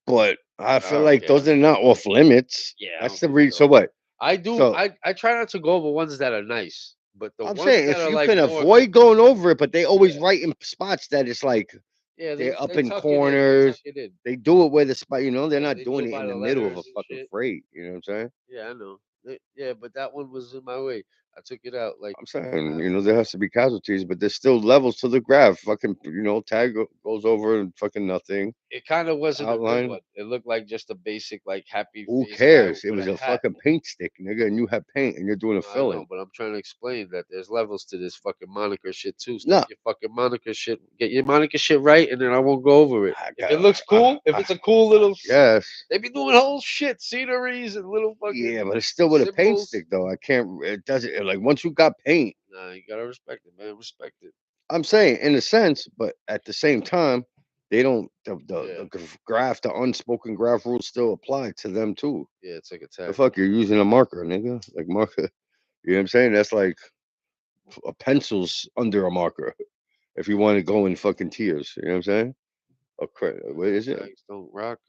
Speaker 2: But I
Speaker 1: I
Speaker 2: feel
Speaker 1: don't
Speaker 2: like those
Speaker 1: care.
Speaker 2: are not off limits.
Speaker 1: Yeah, I
Speaker 2: That's
Speaker 1: don't
Speaker 2: the
Speaker 1: think
Speaker 2: reason. So
Speaker 1: so.
Speaker 2: what?
Speaker 1: I do.
Speaker 2: So
Speaker 1: I try not to go over ones that are nice, but the
Speaker 2: I'm
Speaker 1: ones
Speaker 2: saying
Speaker 1: that
Speaker 2: if
Speaker 1: are
Speaker 2: you
Speaker 1: like
Speaker 2: can
Speaker 1: more,
Speaker 2: avoid going over it, but they always
Speaker 1: yeah,
Speaker 2: write in spots that it's like
Speaker 1: yeah,
Speaker 2: they're up
Speaker 1: they
Speaker 2: in
Speaker 1: tuck it in. They tuck
Speaker 2: corners.
Speaker 1: it in.
Speaker 2: They do it where the spot, they're
Speaker 1: Yeah,
Speaker 2: not
Speaker 1: they do
Speaker 2: doing
Speaker 1: it
Speaker 2: it
Speaker 1: by
Speaker 2: in the
Speaker 1: the
Speaker 2: middle of a
Speaker 1: letters and
Speaker 2: fucking
Speaker 1: shit.
Speaker 2: freight. You know what I'm saying?
Speaker 1: Yeah, I know. Yeah, but that one was in my way. I took it out like
Speaker 2: I'm saying,
Speaker 1: half.
Speaker 2: there has to be casualties, but there's still levels to the graph. Fucking, tag goes over and fucking nothing.
Speaker 1: It kind of wasn't a good
Speaker 2: Outline.
Speaker 1: one. It looked like just a basic like happy
Speaker 2: Who
Speaker 1: face guy
Speaker 2: cares? It
Speaker 1: with
Speaker 2: was
Speaker 1: a
Speaker 2: a
Speaker 1: hat.
Speaker 2: fucking paint stick, nigga, and you have paint and you're doing a
Speaker 1: No, I know,
Speaker 2: filling.
Speaker 1: but I'm trying to explain that there's levels to this fucking moniker shit too. Stop
Speaker 2: No,
Speaker 1: your fucking moniker shit. Get your moniker shit right, and then I won't go over it.
Speaker 2: I
Speaker 1: If it
Speaker 2: got,
Speaker 1: looks cool, if
Speaker 2: I
Speaker 1: it's a cool little,
Speaker 2: guess.
Speaker 1: they be doing whole shit, sceneries and little
Speaker 2: Yeah,
Speaker 1: fucking
Speaker 2: but it's still with a paint
Speaker 1: symbols.
Speaker 2: stick though. I can't. It doesn't like once you got paint.
Speaker 1: Nah, you gotta respect it, man. Respect it.
Speaker 2: I'm saying in a sense, but at the same time, they don't.
Speaker 1: Yeah,
Speaker 2: The unspoken graph rules still apply to them too.
Speaker 1: yeah. It's like a
Speaker 2: The
Speaker 1: tag.
Speaker 2: fuck you're using a marker, nigga? Like marker. You know what I'm saying? That's like a pencil's under a marker. If you want to go in fucking tiers, you know what I'm saying? Okay, what
Speaker 1: Pencil
Speaker 2: is it?
Speaker 1: tags don't rock.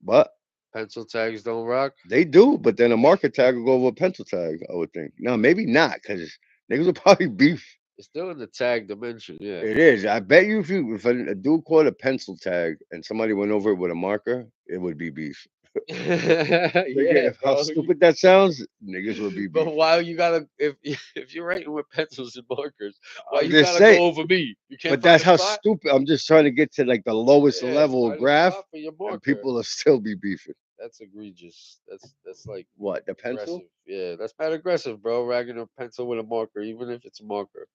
Speaker 2: But
Speaker 1: Pencil tags don't rock.
Speaker 2: they do, but then a marker tag will go over a pencil tag, I would think. No, maybe not, because niggas will probably beef.
Speaker 1: It's still in the tag dimension. Yeah.
Speaker 2: It is. I bet you if a dude caught a pencil tag and somebody went over it with a marker, it would be beef.
Speaker 1: Yeah,
Speaker 2: Nigga, how
Speaker 1: bro.
Speaker 2: stupid that sounds, niggas would be
Speaker 1: But
Speaker 2: beefing.
Speaker 1: why you gotta if you're writing with pencils and markers, why
Speaker 2: I'm
Speaker 1: you
Speaker 2: just
Speaker 1: gotta go
Speaker 2: saying,
Speaker 1: over me? You can't
Speaker 2: but
Speaker 1: find
Speaker 2: that's
Speaker 1: a
Speaker 2: how
Speaker 1: spot?
Speaker 2: stupid. I'm just trying to get to like the lowest
Speaker 1: Yeah,
Speaker 2: level
Speaker 1: find a
Speaker 2: graph,
Speaker 1: spot for your
Speaker 2: and
Speaker 1: marker.
Speaker 2: people will still be beefing.
Speaker 1: That's egregious. That's like
Speaker 2: What, the pencil?
Speaker 1: aggressive. Yeah, that's bad aggressive, bro. Ragging a pencil with a marker, even if it's a marker.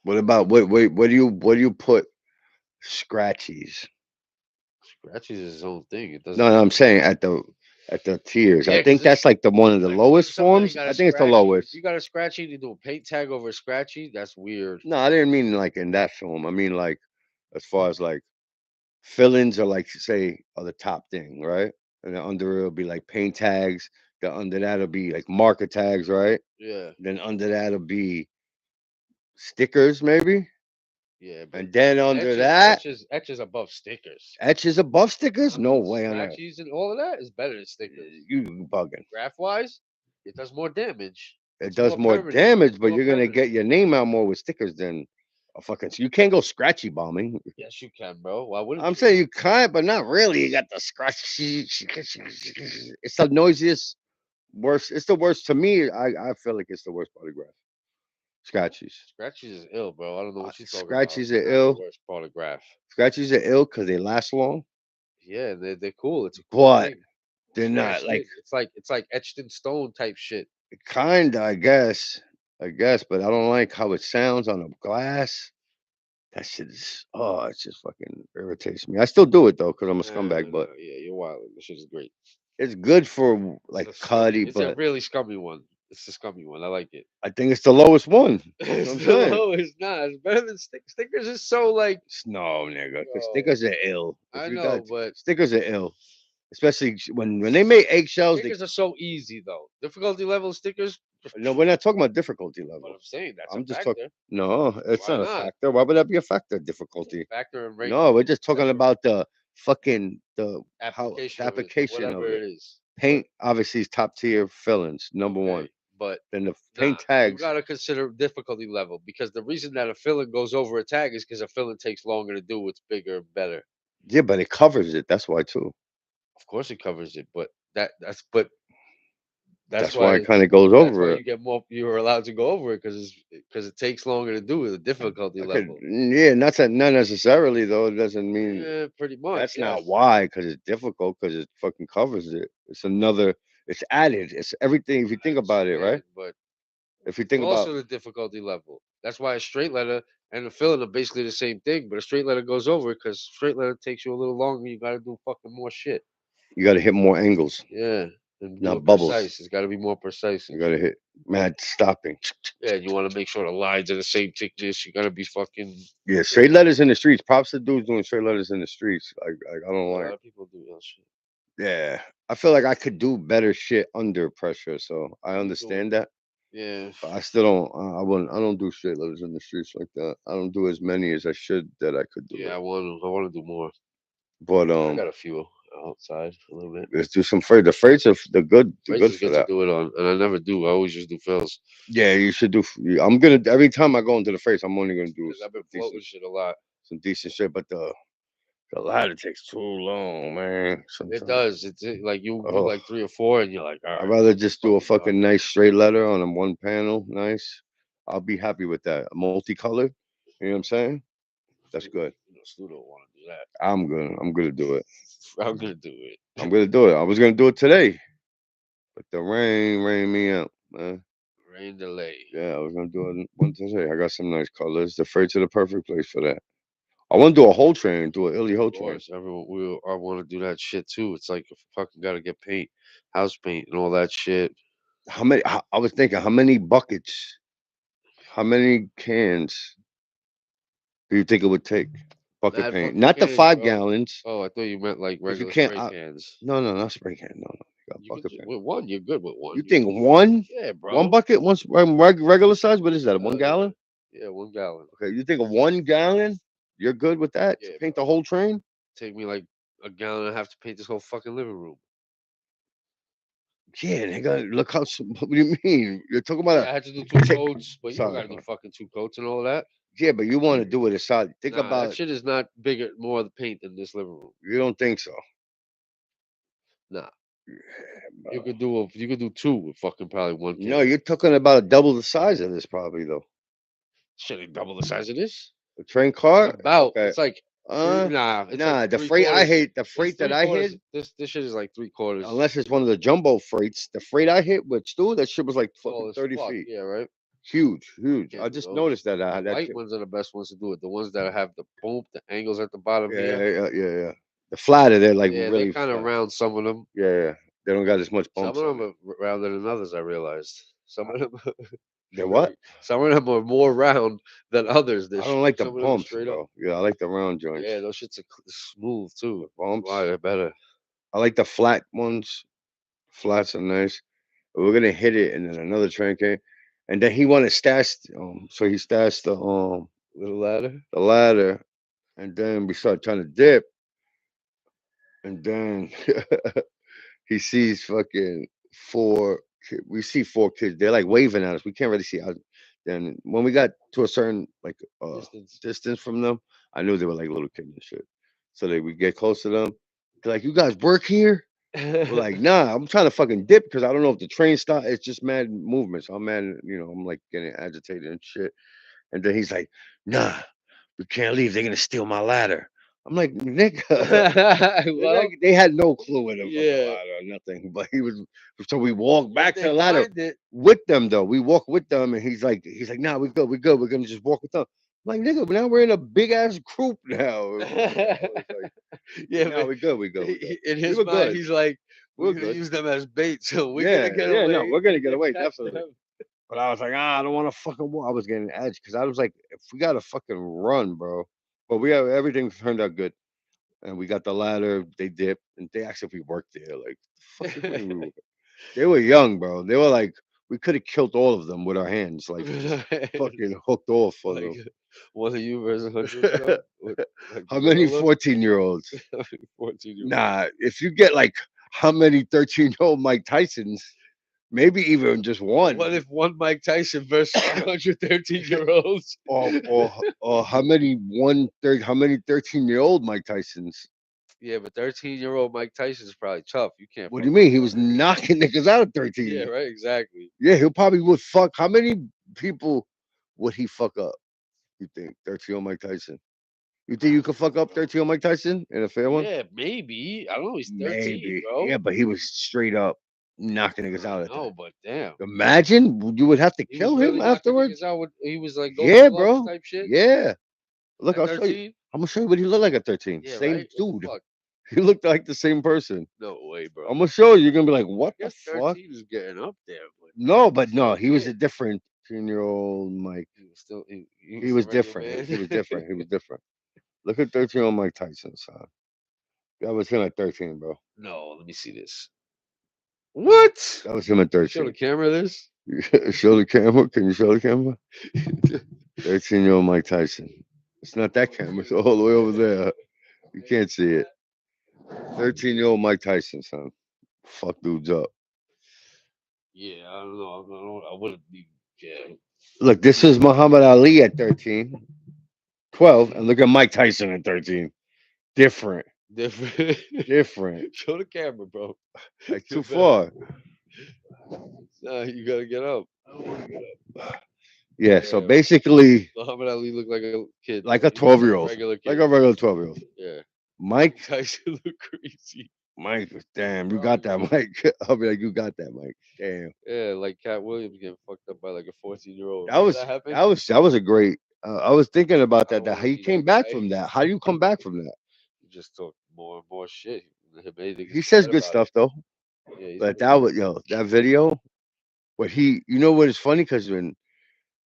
Speaker 2: What about what do you put scratchies?
Speaker 1: Scratches is his own thing. It
Speaker 2: No,
Speaker 1: doesn't.
Speaker 2: no, I'm saying at the tiers. I
Speaker 1: Yeah, because
Speaker 2: think that's like the one of the
Speaker 1: like if
Speaker 2: lowest
Speaker 1: somebody
Speaker 2: forms.
Speaker 1: got a
Speaker 2: I think it's the
Speaker 1: scratchy, if you
Speaker 2: lowest.
Speaker 1: got a scratchy and you do a paint tag over a scratchy, that's weird.
Speaker 2: No, I didn't mean like in that film. I mean like as far as like fill-ins are like say are the top thing, right? And then under it'll be like paint tags. Then under that'll be like marker tags, right?
Speaker 1: Yeah,
Speaker 2: Then under that'll be stickers, maybe.
Speaker 1: yeah, but
Speaker 2: And then under that,
Speaker 1: etches above stickers.
Speaker 2: etches above stickers.
Speaker 1: I
Speaker 2: No
Speaker 1: mean,
Speaker 2: way on earth.
Speaker 1: scratchies and all of that is better than stickers.
Speaker 2: You bugging.
Speaker 1: Graph wise, it does more damage.
Speaker 2: It
Speaker 1: It's
Speaker 2: does
Speaker 1: more
Speaker 2: more
Speaker 1: permanent.
Speaker 2: damage,
Speaker 1: It's
Speaker 2: but
Speaker 1: more
Speaker 2: you're gonna
Speaker 1: permanent.
Speaker 2: get your name out more with stickers than a fucking. You can't go scratchy bombing.
Speaker 1: Yes, you can, bro. Why wouldn't
Speaker 2: I'm
Speaker 1: you?
Speaker 2: saying you can, but not really. You got the scratchy. It's the noisiest, worst. It's the worst to me. I feel like it's the worst polygraph. Scratchies.
Speaker 1: Scratchies is ill, bro. I don't know what you're talking about.
Speaker 2: Scratchies
Speaker 1: They're
Speaker 2: are
Speaker 1: not the
Speaker 2: ill.
Speaker 1: worst photograph.
Speaker 2: Scratchies are ill because they last long,
Speaker 1: Yeah, they're cool. It's a cool
Speaker 2: but
Speaker 1: thing.
Speaker 2: they're
Speaker 1: It's nice
Speaker 2: not like
Speaker 1: shit. It's like etched in stone type shit.
Speaker 2: kinda. I guess. I guess, but I don't like how it sounds on the glass. That shit is. Oh, it just fucking irritates me. I still do it though because I'm a scumbag, but
Speaker 1: Yeah, you're wild. This shit is great.
Speaker 2: it's good for
Speaker 1: It's
Speaker 2: like
Speaker 1: a scummy.
Speaker 2: cutty,
Speaker 1: It's a
Speaker 2: but
Speaker 1: really scummy one. It's a scummy one. I like it.
Speaker 2: I think it's the lowest one. That's what
Speaker 1: It's
Speaker 2: I'm
Speaker 1: the
Speaker 2: saying.
Speaker 1: lowest. Nah, it's better than stickers. Is so like,
Speaker 2: No, nigga, because
Speaker 1: bro.
Speaker 2: stickers are ill. If
Speaker 1: I
Speaker 2: you got
Speaker 1: know, but
Speaker 2: stickers are ill, especially when they make eggshells. They
Speaker 1: stickers are so easy though. Difficulty level stickers.
Speaker 2: no, we're not talking about difficulty
Speaker 1: But
Speaker 2: level.
Speaker 1: I'm saying that's a
Speaker 2: I'm just talking.
Speaker 1: factor.
Speaker 2: No, it's
Speaker 1: Why
Speaker 2: not a
Speaker 1: not?
Speaker 2: factor. Why would that be a factor?
Speaker 1: It's a
Speaker 2: Difficulty.
Speaker 1: factor in
Speaker 2: No, we're
Speaker 1: ranking,
Speaker 2: just talking
Speaker 1: etc.
Speaker 2: about the fucking the
Speaker 1: Application of it,
Speaker 2: application
Speaker 1: whatever
Speaker 2: of
Speaker 1: it
Speaker 2: it.
Speaker 1: is. But
Speaker 2: Paint obviously is top tier fillings, number one.
Speaker 1: okay, but
Speaker 2: Then the
Speaker 1: nah,
Speaker 2: paint
Speaker 1: you
Speaker 2: tags,
Speaker 1: gotta consider difficulty level because the reason that a filling goes over a tag is because a filling takes longer to do. It's bigger and better.
Speaker 2: yeah, but it covers it. That's why too.
Speaker 1: Of course, it covers it, but that's
Speaker 2: That's why it
Speaker 1: why
Speaker 2: kind of goes
Speaker 1: that's why
Speaker 2: over it.
Speaker 1: you get more. You're allowed to go over it because it takes longer to do with the difficulty
Speaker 2: I could,
Speaker 1: level.
Speaker 2: yeah, not necessarily though. It doesn't mean
Speaker 1: Yeah, pretty much.
Speaker 2: that's
Speaker 1: Yes.
Speaker 2: not why, because it's difficult, because it fucking covers it. It's another, it's added. It's everything. If you think
Speaker 1: That's,
Speaker 2: about it,
Speaker 1: yeah,
Speaker 2: right?
Speaker 1: but
Speaker 2: If you
Speaker 1: it's
Speaker 2: think about,
Speaker 1: also the difficulty level. That's why a straight letter and a filling are basically the same thing, but a straight letter goes over because straight letter takes you a little longer. You got to do fucking more shit.
Speaker 2: you got to hit more angles,
Speaker 1: Yeah, and do
Speaker 2: not
Speaker 1: it
Speaker 2: bubbles.
Speaker 1: precise. It's got to be more precise
Speaker 2: You
Speaker 1: and
Speaker 2: got to
Speaker 1: shit.
Speaker 2: hit mad stopping.
Speaker 1: Yeah, and you want to make sure the lines are the same thickness. You got to be fucking.
Speaker 2: Yeah,
Speaker 1: Yeah,
Speaker 2: straight letters in the streets. Props to dudes doing straight letters in the streets. I don't
Speaker 1: yeah, a
Speaker 2: like.
Speaker 1: lot of people do that shit.
Speaker 2: Yeah, I feel like I could do better shit under pressure. So I
Speaker 1: You do.
Speaker 2: understand that.
Speaker 1: Yeah,
Speaker 2: But I still don't. I wouldn't. I don't do straight letters in the streets like that. I don't do as many as I should that I could do
Speaker 1: yeah.
Speaker 2: it.
Speaker 1: I want to do more.
Speaker 2: But
Speaker 1: I got a few outside a little bit.
Speaker 2: let's do some freight. The freights are the
Speaker 1: Phrases
Speaker 2: good
Speaker 1: is
Speaker 2: for
Speaker 1: good to
Speaker 2: that.
Speaker 1: do it on, and I never do. I always just do fills
Speaker 2: Yeah, you should do. I'm gonna every time I go into the freights, I'm only gonna do
Speaker 1: because I've been
Speaker 2: decent,
Speaker 1: floating shit a lot.
Speaker 2: some decent shit. But the ladder takes too long, man.
Speaker 1: It
Speaker 2: Sometimes.
Speaker 1: does. Like you do
Speaker 2: Oh,
Speaker 1: like 3 or 4, and you're like, all
Speaker 2: I'd
Speaker 1: right,
Speaker 2: rather
Speaker 1: I'm
Speaker 2: just do a
Speaker 1: fucking done.
Speaker 2: fucking nice straight letter on a one panel, nice. I'll be happy with that. Multicolored. You know what I'm saying? That's good.
Speaker 1: Stu don't want to do that.
Speaker 2: I'm gonna. I'm gonna do it.
Speaker 1: I'm gonna do it.
Speaker 2: I'm gonna do it. I was gonna do it today, but the rain rained me out, man.
Speaker 1: Rain delay.
Speaker 2: Yeah, I was gonna do it one today. I got some nice colors. The freight's are the perfect place for that. I want to do a whole train, do a illy
Speaker 1: Of
Speaker 2: whole train.
Speaker 1: course, everyone will. I want to do that shit too. It's like if fucking gotta get paint, house paint, and all that shit.
Speaker 2: How many? I was thinking, how many buckets, how many cans do you think it would take? Bucket
Speaker 1: Mad
Speaker 2: paint,
Speaker 1: fucking
Speaker 2: not the
Speaker 1: cans,
Speaker 2: five
Speaker 1: bro.
Speaker 2: gallons,
Speaker 1: Oh, I thought you meant like
Speaker 2: because you
Speaker 1: regular
Speaker 2: can't.
Speaker 1: spray cans.
Speaker 2: No, no, not spray can. No, no, you got
Speaker 1: You could
Speaker 2: bucket paint.
Speaker 1: with one. You're good with
Speaker 2: You
Speaker 1: one.
Speaker 2: think one,
Speaker 1: Yeah,
Speaker 2: one
Speaker 1: bro.
Speaker 2: bucket, once regular size? What is that? One
Speaker 1: Hell yeah.
Speaker 2: gallon?
Speaker 1: Yeah, 1 gallon.
Speaker 2: Okay, you think 1 gallon? You're good with that to
Speaker 1: Yeah,
Speaker 2: paint
Speaker 1: bro.
Speaker 2: the whole train?
Speaker 1: Take me like a gallon and a half to paint this whole fucking living room.
Speaker 2: Yeah, nigga, look how. What do you mean? You're talking about
Speaker 1: Yeah,
Speaker 2: a.
Speaker 1: I had to do
Speaker 2: You
Speaker 1: two
Speaker 2: could take.
Speaker 1: coats, but you don't
Speaker 2: Sorry.
Speaker 1: gotta do fucking 2 coats and all that.
Speaker 2: Yeah, but you want to do it aside. Think
Speaker 1: Nah, that
Speaker 2: about.
Speaker 1: shit is not bigger, more of the paint than this living room.
Speaker 2: You don't think so?
Speaker 1: Nah,
Speaker 2: Bro.
Speaker 1: you could do two with fucking probably one
Speaker 2: No,
Speaker 1: can.
Speaker 2: you're talking about double the size of this, probably though.
Speaker 1: Shit ain't double the size of this.
Speaker 2: A train
Speaker 1: It's
Speaker 2: car?
Speaker 1: about.
Speaker 2: Okay.
Speaker 1: It's like three. Nah, it's like
Speaker 2: Nah. The
Speaker 1: three
Speaker 2: freight I
Speaker 1: quarters.
Speaker 2: hit, the
Speaker 1: It's
Speaker 2: freight that
Speaker 1: three
Speaker 2: I
Speaker 1: quarters.
Speaker 2: hit,
Speaker 1: This shit is like 3 quarters.
Speaker 2: unless it's one of the jumbo freights, the freight I hit with Stu, that shit was like fucking
Speaker 1: Tall as
Speaker 2: 30
Speaker 1: fuck.
Speaker 2: feet.
Speaker 1: Yeah, right.
Speaker 2: Huge, huge. I
Speaker 1: Can't do
Speaker 2: just
Speaker 1: those.
Speaker 2: noticed that.
Speaker 1: The
Speaker 2: That
Speaker 1: light
Speaker 2: shit.
Speaker 1: ones are the best ones to do it. The ones that have the boom, the angles at the bottom
Speaker 2: Yeah,
Speaker 1: here.
Speaker 2: yeah, yeah, yeah, yeah. The flatter, they're like
Speaker 1: Yeah, they're
Speaker 2: really
Speaker 1: kind of
Speaker 2: flat.
Speaker 1: round. Some of them.
Speaker 2: Yeah, yeah. They don't got as much
Speaker 1: Some
Speaker 2: bumps
Speaker 1: of
Speaker 2: on
Speaker 1: them
Speaker 2: it.
Speaker 1: are rounder than others. I realized. Some of them
Speaker 2: They're what?
Speaker 1: straight. Some of them are more round than others.
Speaker 2: I don't like the
Speaker 1: Some of them are
Speaker 2: bumps,
Speaker 1: straight up.
Speaker 2: bro. Yeah, I like the round
Speaker 1: Yeah,
Speaker 2: joints.
Speaker 1: those shits are smooth too.
Speaker 2: The
Speaker 1: That's why
Speaker 2: bumps.
Speaker 1: they're better.
Speaker 2: I like the flat ones. Flats are nice. We're gonna hit it, and then another train came, and then he wanted stash. So he stashed
Speaker 1: Little ladder.
Speaker 2: the ladder, and then we started trying to dip, and then he sees fucking four. We see four kids. They're like waving at us. We can't really see. Then when we got to a certain like
Speaker 1: Distance.
Speaker 2: distance from them, I knew they were like little kids and shit. So they we get close to them. They're like, "You guys work here?" We're like, "Nah, I'm trying to fucking dip because I don't know if the train stop. It's just mad movement. So I'm mad, I'm like getting agitated and shit." And then he's like, "Nah, we can't leave. They're gonna steal my ladder." I'm like, "Nigga." They're
Speaker 1: Well,
Speaker 2: like, they had no clue of the
Speaker 1: yeah.
Speaker 2: ladder or nothing, but he was. So we walked
Speaker 1: If
Speaker 2: back to
Speaker 1: they
Speaker 2: the ladder
Speaker 1: find it,
Speaker 2: with them though. We walked with them, and he's like, "Nah, we good, we good. We're gonna just walk with them." I'm like, "Nigga, but now we're in a big ass group now." It's like,
Speaker 1: yeah,
Speaker 2: "No,
Speaker 1: but
Speaker 2: we good, we good, we good.
Speaker 1: in
Speaker 2: We
Speaker 1: his
Speaker 2: were
Speaker 1: mind,
Speaker 2: good.
Speaker 1: he's like,
Speaker 2: We
Speaker 1: we're
Speaker 2: were
Speaker 1: gonna
Speaker 2: good."
Speaker 1: use them as bait, so we're gonna
Speaker 2: Yeah,
Speaker 1: get
Speaker 2: yeah, no,
Speaker 1: away
Speaker 2: we're gonna
Speaker 1: and
Speaker 2: get
Speaker 1: then
Speaker 2: away
Speaker 1: catch
Speaker 2: definitely.
Speaker 1: them.
Speaker 2: But I was like, I don't want to fucking walk. I was getting edge because I was like, if we gotta fucking run, bro. But we have everything turned out good, and we got the ladder. They dipped, and they asked if we worked there. Like, the fuck you mean we? They were young, bro. They were like, we could have killed all of them with our hands, like just fucking hooked off on
Speaker 1: Like
Speaker 2: them.
Speaker 1: one of you versus 100 of them, with like the
Speaker 2: How many
Speaker 1: gorilla,
Speaker 2: 14-year-olds?
Speaker 1: 14-year-old.
Speaker 2: Nah, if you get like how many 13-year-old Mike Tysons, maybe even just
Speaker 1: What
Speaker 2: one,
Speaker 1: if one Mike Tyson versus 113-year-olds?
Speaker 2: or how many 13-year-old Mike Tysons?
Speaker 1: Yeah, but 13-year-old Mike Tyson is probably tough. You can't
Speaker 2: What do
Speaker 1: fuck
Speaker 2: you
Speaker 1: with
Speaker 2: mean? He
Speaker 1: that.
Speaker 2: was knocking niggas out at
Speaker 1: Yeah,
Speaker 2: 13.
Speaker 1: right. Exactly.
Speaker 2: Yeah, he'll probably would fuck. How many people would he fuck up? You think 13-year-old Mike Tyson? You think you could fuck up 13-year-old Mike Tyson in a fair one?
Speaker 1: Yeah, maybe. I don't know. He's 13,
Speaker 2: Maybe.
Speaker 1: bro.
Speaker 2: Yeah, but he was straight up knocking niggas
Speaker 1: I
Speaker 2: out at
Speaker 1: know,
Speaker 2: that.
Speaker 1: but damn,
Speaker 2: Imagine you would have to
Speaker 1: he was
Speaker 2: kill him
Speaker 1: really knocking niggas
Speaker 2: afterwards.
Speaker 1: out. With he was like
Speaker 2: Yeah,
Speaker 1: Goldilocks
Speaker 2: bro.
Speaker 1: type shit
Speaker 2: Yeah. Look,
Speaker 1: at
Speaker 2: I'll show you.
Speaker 1: 13.
Speaker 2: I'm gonna show you what he looked like at 13.
Speaker 1: Yeah,
Speaker 2: Same
Speaker 1: right. What the
Speaker 2: dude.
Speaker 1: fuck?
Speaker 2: He looked like the same person.
Speaker 1: No way, bro.
Speaker 2: I'm gonna show you. You're gonna be like, what
Speaker 1: I
Speaker 2: the
Speaker 1: guess
Speaker 2: fuck?
Speaker 1: 13 is getting up there, but
Speaker 2: No,
Speaker 1: he's
Speaker 2: but
Speaker 1: still
Speaker 2: no,
Speaker 1: a
Speaker 2: he was a
Speaker 1: kid.
Speaker 2: different 10-year-old Mike.
Speaker 1: He
Speaker 2: He
Speaker 1: was a
Speaker 2: was
Speaker 1: regular
Speaker 2: different.
Speaker 1: man.
Speaker 2: He was different. He was different. Look at 13-year-old Mike Tyson, son. That was him at 13, bro.
Speaker 1: No, let me see this. What?
Speaker 2: That was him at
Speaker 1: Can you show the
Speaker 2: 13.
Speaker 1: camera this?
Speaker 2: Show the camera. Can you show the camera? 13-year-old Mike Tyson. It's not that camera. It's all the way over there. You can't see it. 13-year-old Mike Tyson, son. Fuck dudes up.
Speaker 1: Yeah, I don't know. I wouldn't be. Yeah,
Speaker 2: Look, this is Muhammad Ali at 13, 12, and look at Mike Tyson at 13. Different.
Speaker 1: different.
Speaker 2: Different.
Speaker 1: Show the camera, bro.
Speaker 2: Like too
Speaker 1: You better.
Speaker 2: far.
Speaker 1: Nah, you gotta get up.
Speaker 2: Yeah, so
Speaker 1: Damn.
Speaker 2: basically
Speaker 1: Muhammad Ali looked like a kid,
Speaker 2: like
Speaker 1: though.
Speaker 2: a
Speaker 1: He looked like
Speaker 2: 12-year
Speaker 1: a
Speaker 2: old.
Speaker 1: regular
Speaker 2: Like
Speaker 1: kid.
Speaker 2: a regular 12-year old.
Speaker 1: Yeah.
Speaker 2: Mike,
Speaker 1: Mike Tyson looked crazy.
Speaker 2: Mike, damn, you
Speaker 1: Probably
Speaker 2: got that,
Speaker 1: would.
Speaker 2: Mike. I'll be like, you got that, Mike. Damn.
Speaker 1: Yeah, like Cat Williams getting fucked up by like a 14-year-old.
Speaker 2: That
Speaker 1: Remember
Speaker 2: was
Speaker 1: that happened?
Speaker 2: that was a great I was thinking about
Speaker 1: I
Speaker 2: that,
Speaker 1: don't
Speaker 2: that
Speaker 1: want
Speaker 2: how
Speaker 1: to
Speaker 2: he
Speaker 1: be that
Speaker 2: came back
Speaker 1: guy.
Speaker 2: from that. How do you come back from that?
Speaker 1: He just talk more and more shit. He made niggas
Speaker 2: He says
Speaker 1: forget
Speaker 2: good
Speaker 1: about it.
Speaker 2: stuff though.
Speaker 1: Yeah, he's a
Speaker 2: But
Speaker 1: good
Speaker 2: that
Speaker 1: dude.
Speaker 2: was that video. What he, what is funny? Because when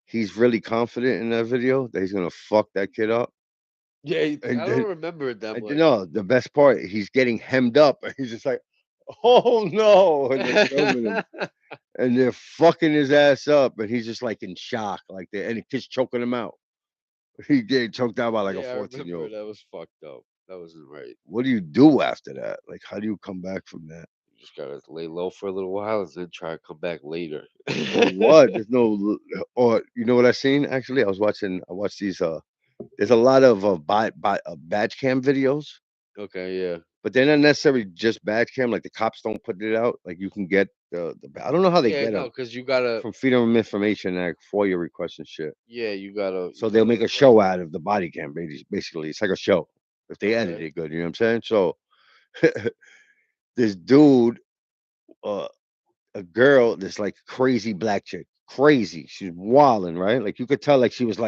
Speaker 2: he's really confident in that video that he's gonna fuck that kid up,
Speaker 1: Yeah,
Speaker 2: and
Speaker 1: I
Speaker 2: then
Speaker 1: don't remember it that
Speaker 2: and then
Speaker 1: much.
Speaker 2: no, the best part, he's getting hemmed up, and he's just like, "Oh no!" and they're filming him, and they're fucking his ass up, and he's just like in shock, like and the kid's choking him out. He get choked out by like a
Speaker 1: Yeah, I
Speaker 2: 14-year
Speaker 1: remember
Speaker 2: old.
Speaker 1: that was fucked up. That wasn't right.
Speaker 2: What do you do after that? Like, how do you come back from that?
Speaker 1: You just gotta lay low for a little while and then try to come back later.
Speaker 2: For what? There's no, or you know what I seen? Actually, I watched these. There's a lot of badge cam videos,
Speaker 1: Okay, yeah.
Speaker 2: but they're not necessarily just badge cam. Like the cops don't put it out. Like you can get I don't know how they
Speaker 1: Yeah,
Speaker 2: get
Speaker 1: no,
Speaker 2: them
Speaker 1: because you gotta,
Speaker 2: from Freedom of Information, like FOIA requests and shit.
Speaker 1: yeah, you
Speaker 2: So they'll
Speaker 1: gotta
Speaker 2: make a
Speaker 1: request
Speaker 2: show
Speaker 1: it.
Speaker 2: out of the body cam. Basically, it's like a show if they edit
Speaker 1: Okay.
Speaker 2: it good. You know what I'm saying? So this dude, uh, a girl, this like crazy black chick, crazy. She's wilding, right? Like you could tell, like she was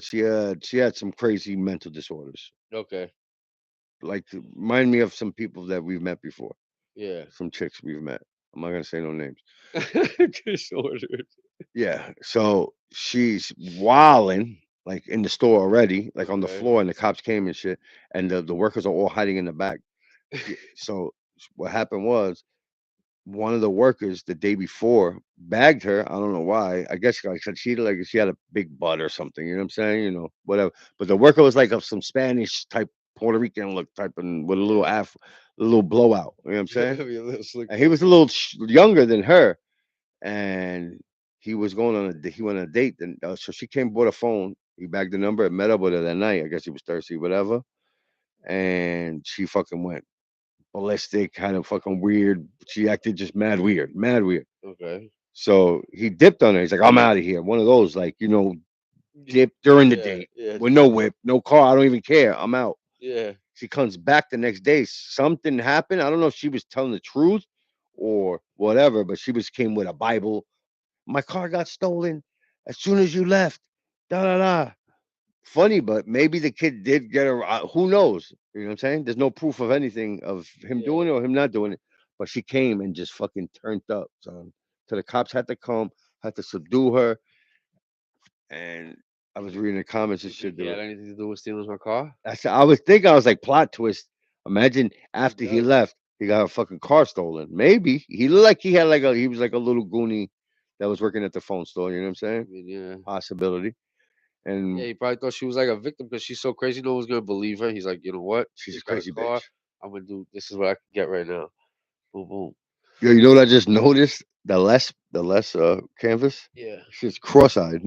Speaker 2: she had some crazy mental disorders.
Speaker 1: Okay.
Speaker 2: Like remind me of some people that we've met before,
Speaker 1: Yeah.
Speaker 2: some chicks we've met. I'm not gonna say no names.
Speaker 1: Disordered.
Speaker 2: Yeah, so she's wilding like in the store already, like on the
Speaker 1: Okay.
Speaker 2: floor, and the cops came and shit, and the workers are all hiding in the back. So what happened was one of the workers the day before bagged her. I don't know why. I guess like she had a big butt or something. You know what I'm saying? Whatever. But the worker was like of some Spanish type Puerto Rican look type and with a little
Speaker 1: Yeah.
Speaker 2: a little blowout. You know what I'm saying?
Speaker 1: Be a little slick
Speaker 2: And he
Speaker 1: back.
Speaker 2: was a little younger than her, and he was going on he went on a date, and so she came, bought a phone. He bagged the number and met up with her that night. I guess he was thirsty, whatever. And she fucking went ballistic, kind of fucking weird. She acted just mad weird, mad weird.
Speaker 1: Okay.
Speaker 2: So he dipped on her. He's like, I'm out of here. One of those, like, dip during the
Speaker 1: Yeah,
Speaker 2: date
Speaker 1: yeah,
Speaker 2: with no whip, no car. I don't even care. I'm out.
Speaker 1: yeah,
Speaker 2: She comes back the next day. Something happened. I don't know if she was telling the truth or whatever, but she was came with a Bible. My car got stolen as soon as you left. Da da da. Funny, but maybe the kid did get her. Who knows? You know what I'm saying? There's no proof of anything of him
Speaker 1: yeah.
Speaker 2: doing it or him not doing it. But she came and just fucking turned up. So the cops had to come, had to subdue her. And I was reading the comments and
Speaker 1: You think
Speaker 2: shit.
Speaker 1: he had anything to do with stealing my car?
Speaker 2: I was thinking, I was like, plot twist. Imagine
Speaker 1: He
Speaker 2: after he
Speaker 1: does.
Speaker 2: left, he got a fucking car stolen. Maybe he looked like he had he was like a little goonie that was working at the phone store. You know what I'm
Speaker 1: I
Speaker 2: saying?
Speaker 1: mean, yeah.
Speaker 2: Possibility.
Speaker 1: Yeah,
Speaker 2: And
Speaker 1: he probably thought she was like a victim because she's so crazy. No one's gonna believe her. He's like, you know what?
Speaker 2: she's a
Speaker 1: Just got a
Speaker 2: crazy
Speaker 1: car.
Speaker 2: bitch.
Speaker 1: I'm gonna do. This is what I can get right now. Boom, boom.
Speaker 2: Yo, you know what I just noticed? The less canvas.
Speaker 1: Yeah.
Speaker 2: Shit's cross-eyed.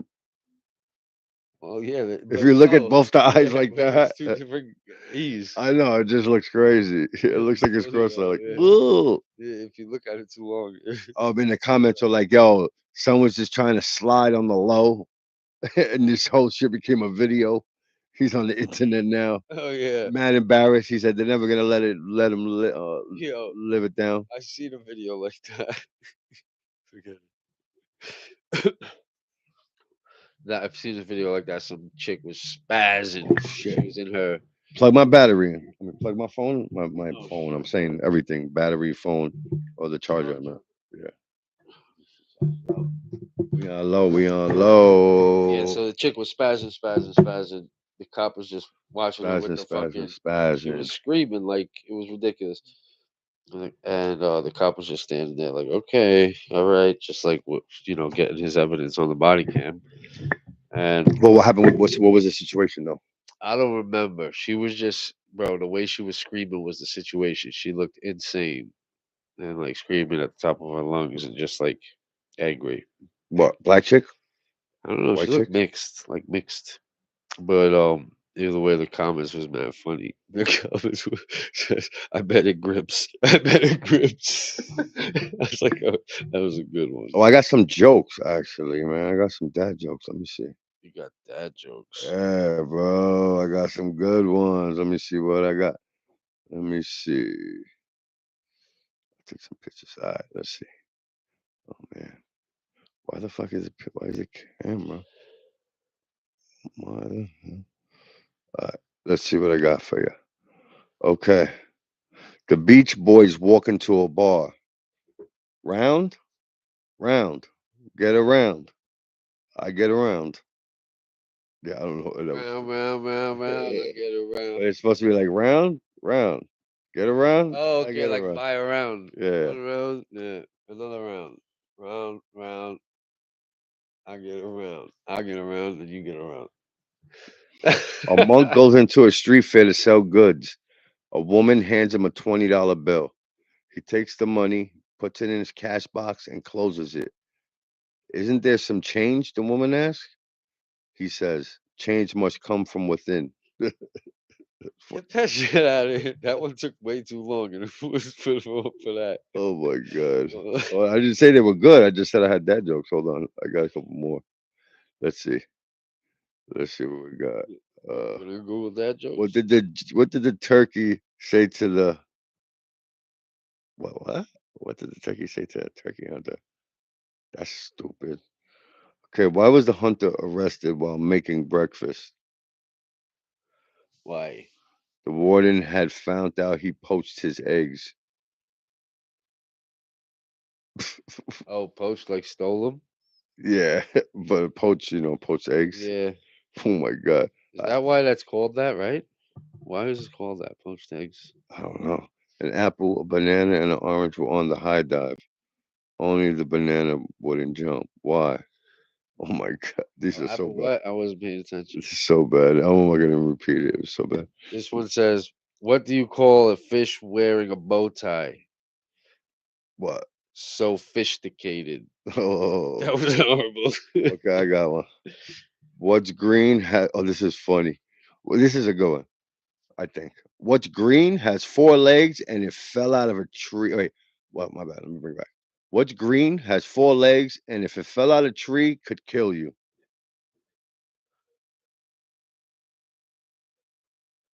Speaker 1: Well, yeah,
Speaker 2: If
Speaker 1: but
Speaker 2: you look at
Speaker 1: no.
Speaker 2: both the eyes
Speaker 1: Yeah,
Speaker 2: like
Speaker 1: but it's
Speaker 2: that,
Speaker 1: two different E's.
Speaker 2: I know it just looks crazy. It
Speaker 1: Yeah,
Speaker 2: looks like it's
Speaker 1: both of
Speaker 2: cross-eyed.
Speaker 1: them.
Speaker 2: Like,
Speaker 1: Yeah.
Speaker 2: ooh.
Speaker 1: Yeah, if you look at it too long.
Speaker 2: In the comments are like, "Yo, someone's just trying to slide on the low," and this whole shit became a video. He's on the internet now.
Speaker 1: Oh yeah.
Speaker 2: Mad embarrassed. He said they're never gonna let him
Speaker 1: Yo,
Speaker 2: live it down.
Speaker 1: I seen a video like that. Forget it. That I've seen a video like that. Some chick was spazzing. She
Speaker 2: Shit.
Speaker 1: was in her.
Speaker 2: Plug my battery in. I mean, plug my phone. My
Speaker 1: Oh
Speaker 2: phone. I'm
Speaker 1: shit.
Speaker 2: saying everything. Battery, phone, or the charger. I mean.
Speaker 1: Charger.
Speaker 2: Yeah. We on low. We on low.
Speaker 1: Yeah, so the chick was spazzing, spazzing, spazzing. The cop was just watching her with
Speaker 2: Spazzing,
Speaker 1: the
Speaker 2: spazzing,
Speaker 1: fucking. She
Speaker 2: spazzing.
Speaker 1: was screaming like it was ridiculous, and the cop was just standing there like, okay, all right, just like getting his evidence on the body cam. And
Speaker 2: Well, what happened? What was the situation though?
Speaker 1: I don't remember. She was just, bro. The way she was screaming was the situation. She looked insane and like screaming at the top of her lungs and just like angry.
Speaker 2: What, black chick?
Speaker 1: I don't know. She
Speaker 2: White
Speaker 1: looked
Speaker 2: chick?
Speaker 1: mixed, like mixed. But either way, the comments was mad funny. The comments were says, "I bet it grips. I bet it grips." I was like, oh, that was a good one.
Speaker 2: Oh, I got some jokes actually, man. I got some dad jokes. Let me see.
Speaker 1: You got dad jokes.
Speaker 2: Yeah, bro. I got some good ones. Let me see what I got. Let me see. Take some pictures. All right, let's see. Oh man, why the fuck is it? Why is it camera? Why the hell? All right, let's see what I got for you. Okay, the Beach Boys walk into a bar. Round, round, get around. I get around. Yeah, I don't know what that was.
Speaker 1: Round, round, round, round. I get around.
Speaker 2: It's supposed to be like round, round. Get around.
Speaker 1: Oh,
Speaker 2: I
Speaker 1: okay,
Speaker 2: get
Speaker 1: like
Speaker 2: around.
Speaker 1: buy a round.
Speaker 2: Yeah.
Speaker 1: One round, yeah. Another round. Round, round. I get around. I get around, and you get around.
Speaker 2: A monk goes into a street fair to sell goods. A woman hands him a $20 bill. He takes the money, puts it in his cash box, and closes it. Isn't there some change? The woman asks. He says, change must come from within.
Speaker 1: Get that shit out of here. That one took way too long, and it was for that.
Speaker 2: Oh my God. Well, I didn't say they were good. I just said I had dad jokes. Hold on. I got a couple more. Let's see. Let's see what we got.
Speaker 1: You wanna Google dad
Speaker 2: What
Speaker 1: jokes?
Speaker 2: did the turkey say to the what? What did the turkey say to the turkey hunter? That's stupid. Okay, why was the hunter arrested while making breakfast?
Speaker 1: Why?
Speaker 2: The warden had found out he poached his eggs.
Speaker 1: Oh, Post like stole them?
Speaker 2: Yeah, but poached eggs.
Speaker 1: Yeah.
Speaker 2: Oh my God.
Speaker 1: Is
Speaker 2: I,
Speaker 1: that why that's called that, right? Why is it called that? Poached eggs.
Speaker 2: I don't know. An apple, a banana, and an orange were on the high dive. Only the banana wouldn't jump. Why? Oh my God. These
Speaker 1: Oh,
Speaker 2: are so
Speaker 1: Apple
Speaker 2: bad.
Speaker 1: what? I wasn't paying attention.
Speaker 2: This is so bad. How am I gonna repeat it? It was so bad.
Speaker 1: This one says, "What do you call a fish wearing a bow tie?"
Speaker 2: What?
Speaker 1: Sophisticated. That
Speaker 2: Oh,
Speaker 1: was horrible.
Speaker 2: okay, I got one. What's green? Oh, this is funny. Well, this is a good one, I think. What's green has four legs and it fell out of a tree? Wait, what? My bad. Let me bring it back. What's green has four legs and if it fell out of a tree could kill you?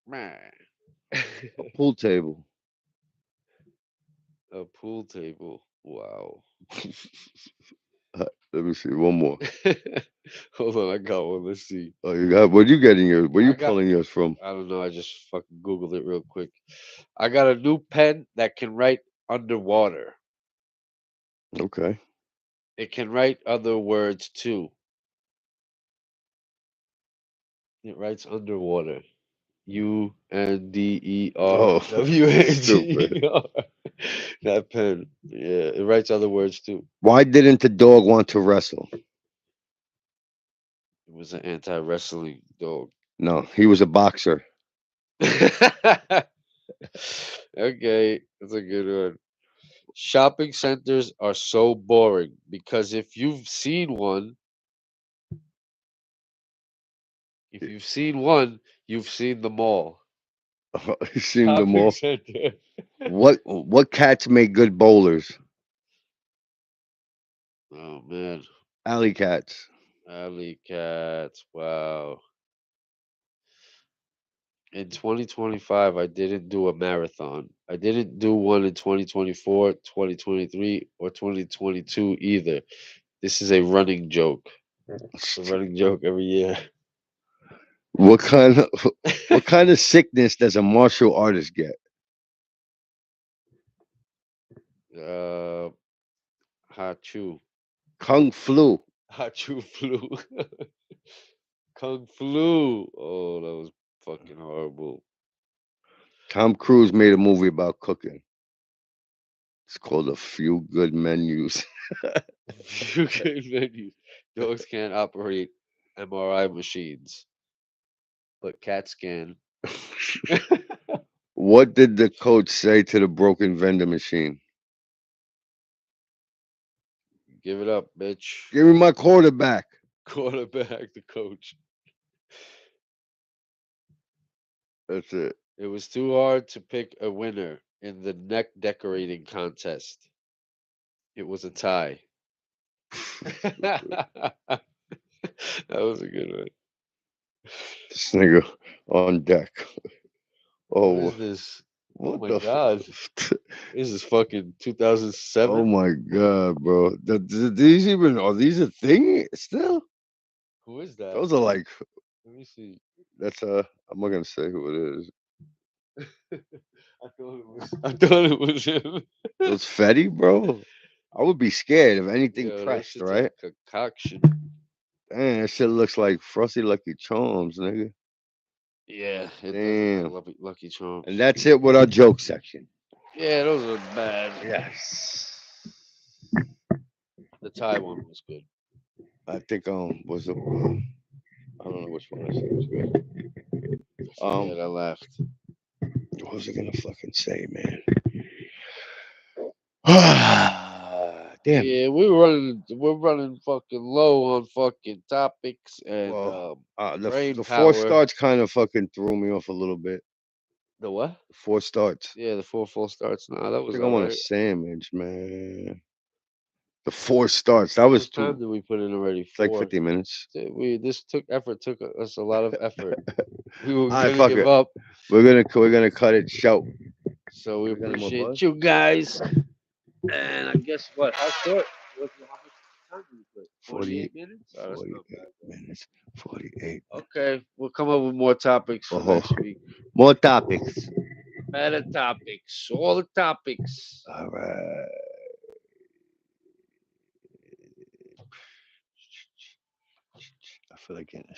Speaker 1: Man.
Speaker 2: A pool table.
Speaker 1: A pool table. Wow.
Speaker 2: Let me see one more.
Speaker 1: Hold on, I got one. Let's see.
Speaker 2: Oh, you got? Where you getting yours? Where you
Speaker 1: I got.
Speaker 2: pulling yours from?
Speaker 1: I don't know. I just fucking googled it real quick. I got a new pen that can write underwater.
Speaker 2: Okay.
Speaker 1: It can write other words too. It writes underwater.
Speaker 2: Oh, stupid.
Speaker 1: UNDERWAGER. That pen. Yeah, it writes other words too.
Speaker 2: Why didn't the dog want to wrestle?
Speaker 1: It was an anti-wrestling dog.
Speaker 2: No, he was a boxer.
Speaker 1: Okay, that's a good one. Shopping centers are so boring because if you've seen one, you've seen them all.
Speaker 2: He seen them
Speaker 1: Shopping
Speaker 2: all.
Speaker 1: center.
Speaker 2: What cats make good bowlers?
Speaker 1: Oh man,
Speaker 2: Alley cats.
Speaker 1: alley cats. Wow. In 2025, I didn't do a marathon. I didn't do one in 2024, 2023, or 2022 either. This is a running joke. It's a running joke every year.
Speaker 2: What kind of what kind of sickness does a martial artist get?
Speaker 1: Uh, Hachu.
Speaker 2: Kung flu.
Speaker 1: Hachu flu. Kung flu. Oh, that was fucking horrible.
Speaker 2: Tom Cruise made a movie about cooking. It's called A Few Good Menus.
Speaker 1: You can menus. Dogs can't operate MRI machines, but cats can.
Speaker 2: What did the coach say to the broken vending machine?
Speaker 1: Give it up, bitch.
Speaker 2: Give me my quarterback.
Speaker 1: Quarterback, the coach.
Speaker 2: That's it.
Speaker 1: It was too hard to pick a winner in the neck decorating contest. It was a tie. That was a good one.
Speaker 2: This nigga on deck.
Speaker 1: What
Speaker 2: Oh,
Speaker 1: is this? Oh
Speaker 2: what
Speaker 1: my
Speaker 2: the?
Speaker 1: god. This is fucking
Speaker 2: Oh
Speaker 1: 2007.
Speaker 2: my god, bro. These even are these a thing still?
Speaker 1: Who is that?
Speaker 2: Those are like
Speaker 1: Let me see.
Speaker 2: that's I'm not gonna say who it is.
Speaker 1: I thought it was him.
Speaker 2: Those Fetty, bro. I would be scared if anything
Speaker 1: Yo, that
Speaker 2: pressed,
Speaker 1: shit's a
Speaker 2: right?
Speaker 1: concoction.
Speaker 2: Damn, that shit looks like Frosty Lucky Charms, nigga.
Speaker 1: Yeah, it does look like
Speaker 2: Damn.
Speaker 1: Lucky
Speaker 2: And
Speaker 1: Charms.
Speaker 2: that's it with our joke section.
Speaker 1: Yeah, those are bad.
Speaker 2: Yes.
Speaker 1: The Thai one was good.
Speaker 2: I think was I don't know which one I said was good.
Speaker 1: I
Speaker 2: Um,
Speaker 1: forget. I laughed.
Speaker 2: what was I gonna fucking say, man? Damn.
Speaker 1: Yeah, we're running fucking low on fucking topics and
Speaker 2: Well,
Speaker 1: brain
Speaker 2: the four
Speaker 1: power.
Speaker 2: starts kind of fucking threw me off a little bit.
Speaker 1: The what?
Speaker 2: The four starts.
Speaker 1: Yeah, the four full starts. Nah, that
Speaker 2: I
Speaker 1: was
Speaker 2: think I
Speaker 1: all
Speaker 2: want a
Speaker 1: right.
Speaker 2: sandwich, man. The four starts. That
Speaker 1: How
Speaker 2: was
Speaker 1: much
Speaker 2: too.
Speaker 1: time did we put in already?
Speaker 2: It's like
Speaker 1: Four.
Speaker 2: 50 minutes.
Speaker 1: We this took effort. Took us a lot of effort. We were
Speaker 2: All right,
Speaker 1: gonna
Speaker 2: fuck
Speaker 1: give
Speaker 2: it.
Speaker 1: up.
Speaker 2: we're gonna cut it short.
Speaker 1: So we
Speaker 2: We got any more
Speaker 1: appreciate
Speaker 2: buzz?
Speaker 1: you guys. And I guess what? How short? How much time did we put?
Speaker 2: 48,
Speaker 1: 48 minutes? Oh, that's not
Speaker 2: 48
Speaker 1: bad,
Speaker 2: minutes. 48.
Speaker 1: though. Okay, we'll come up with more topics for
Speaker 2: Oh,
Speaker 1: next week.
Speaker 2: more topics.
Speaker 1: Better topics. All the topics.
Speaker 2: All right. I feel like getting a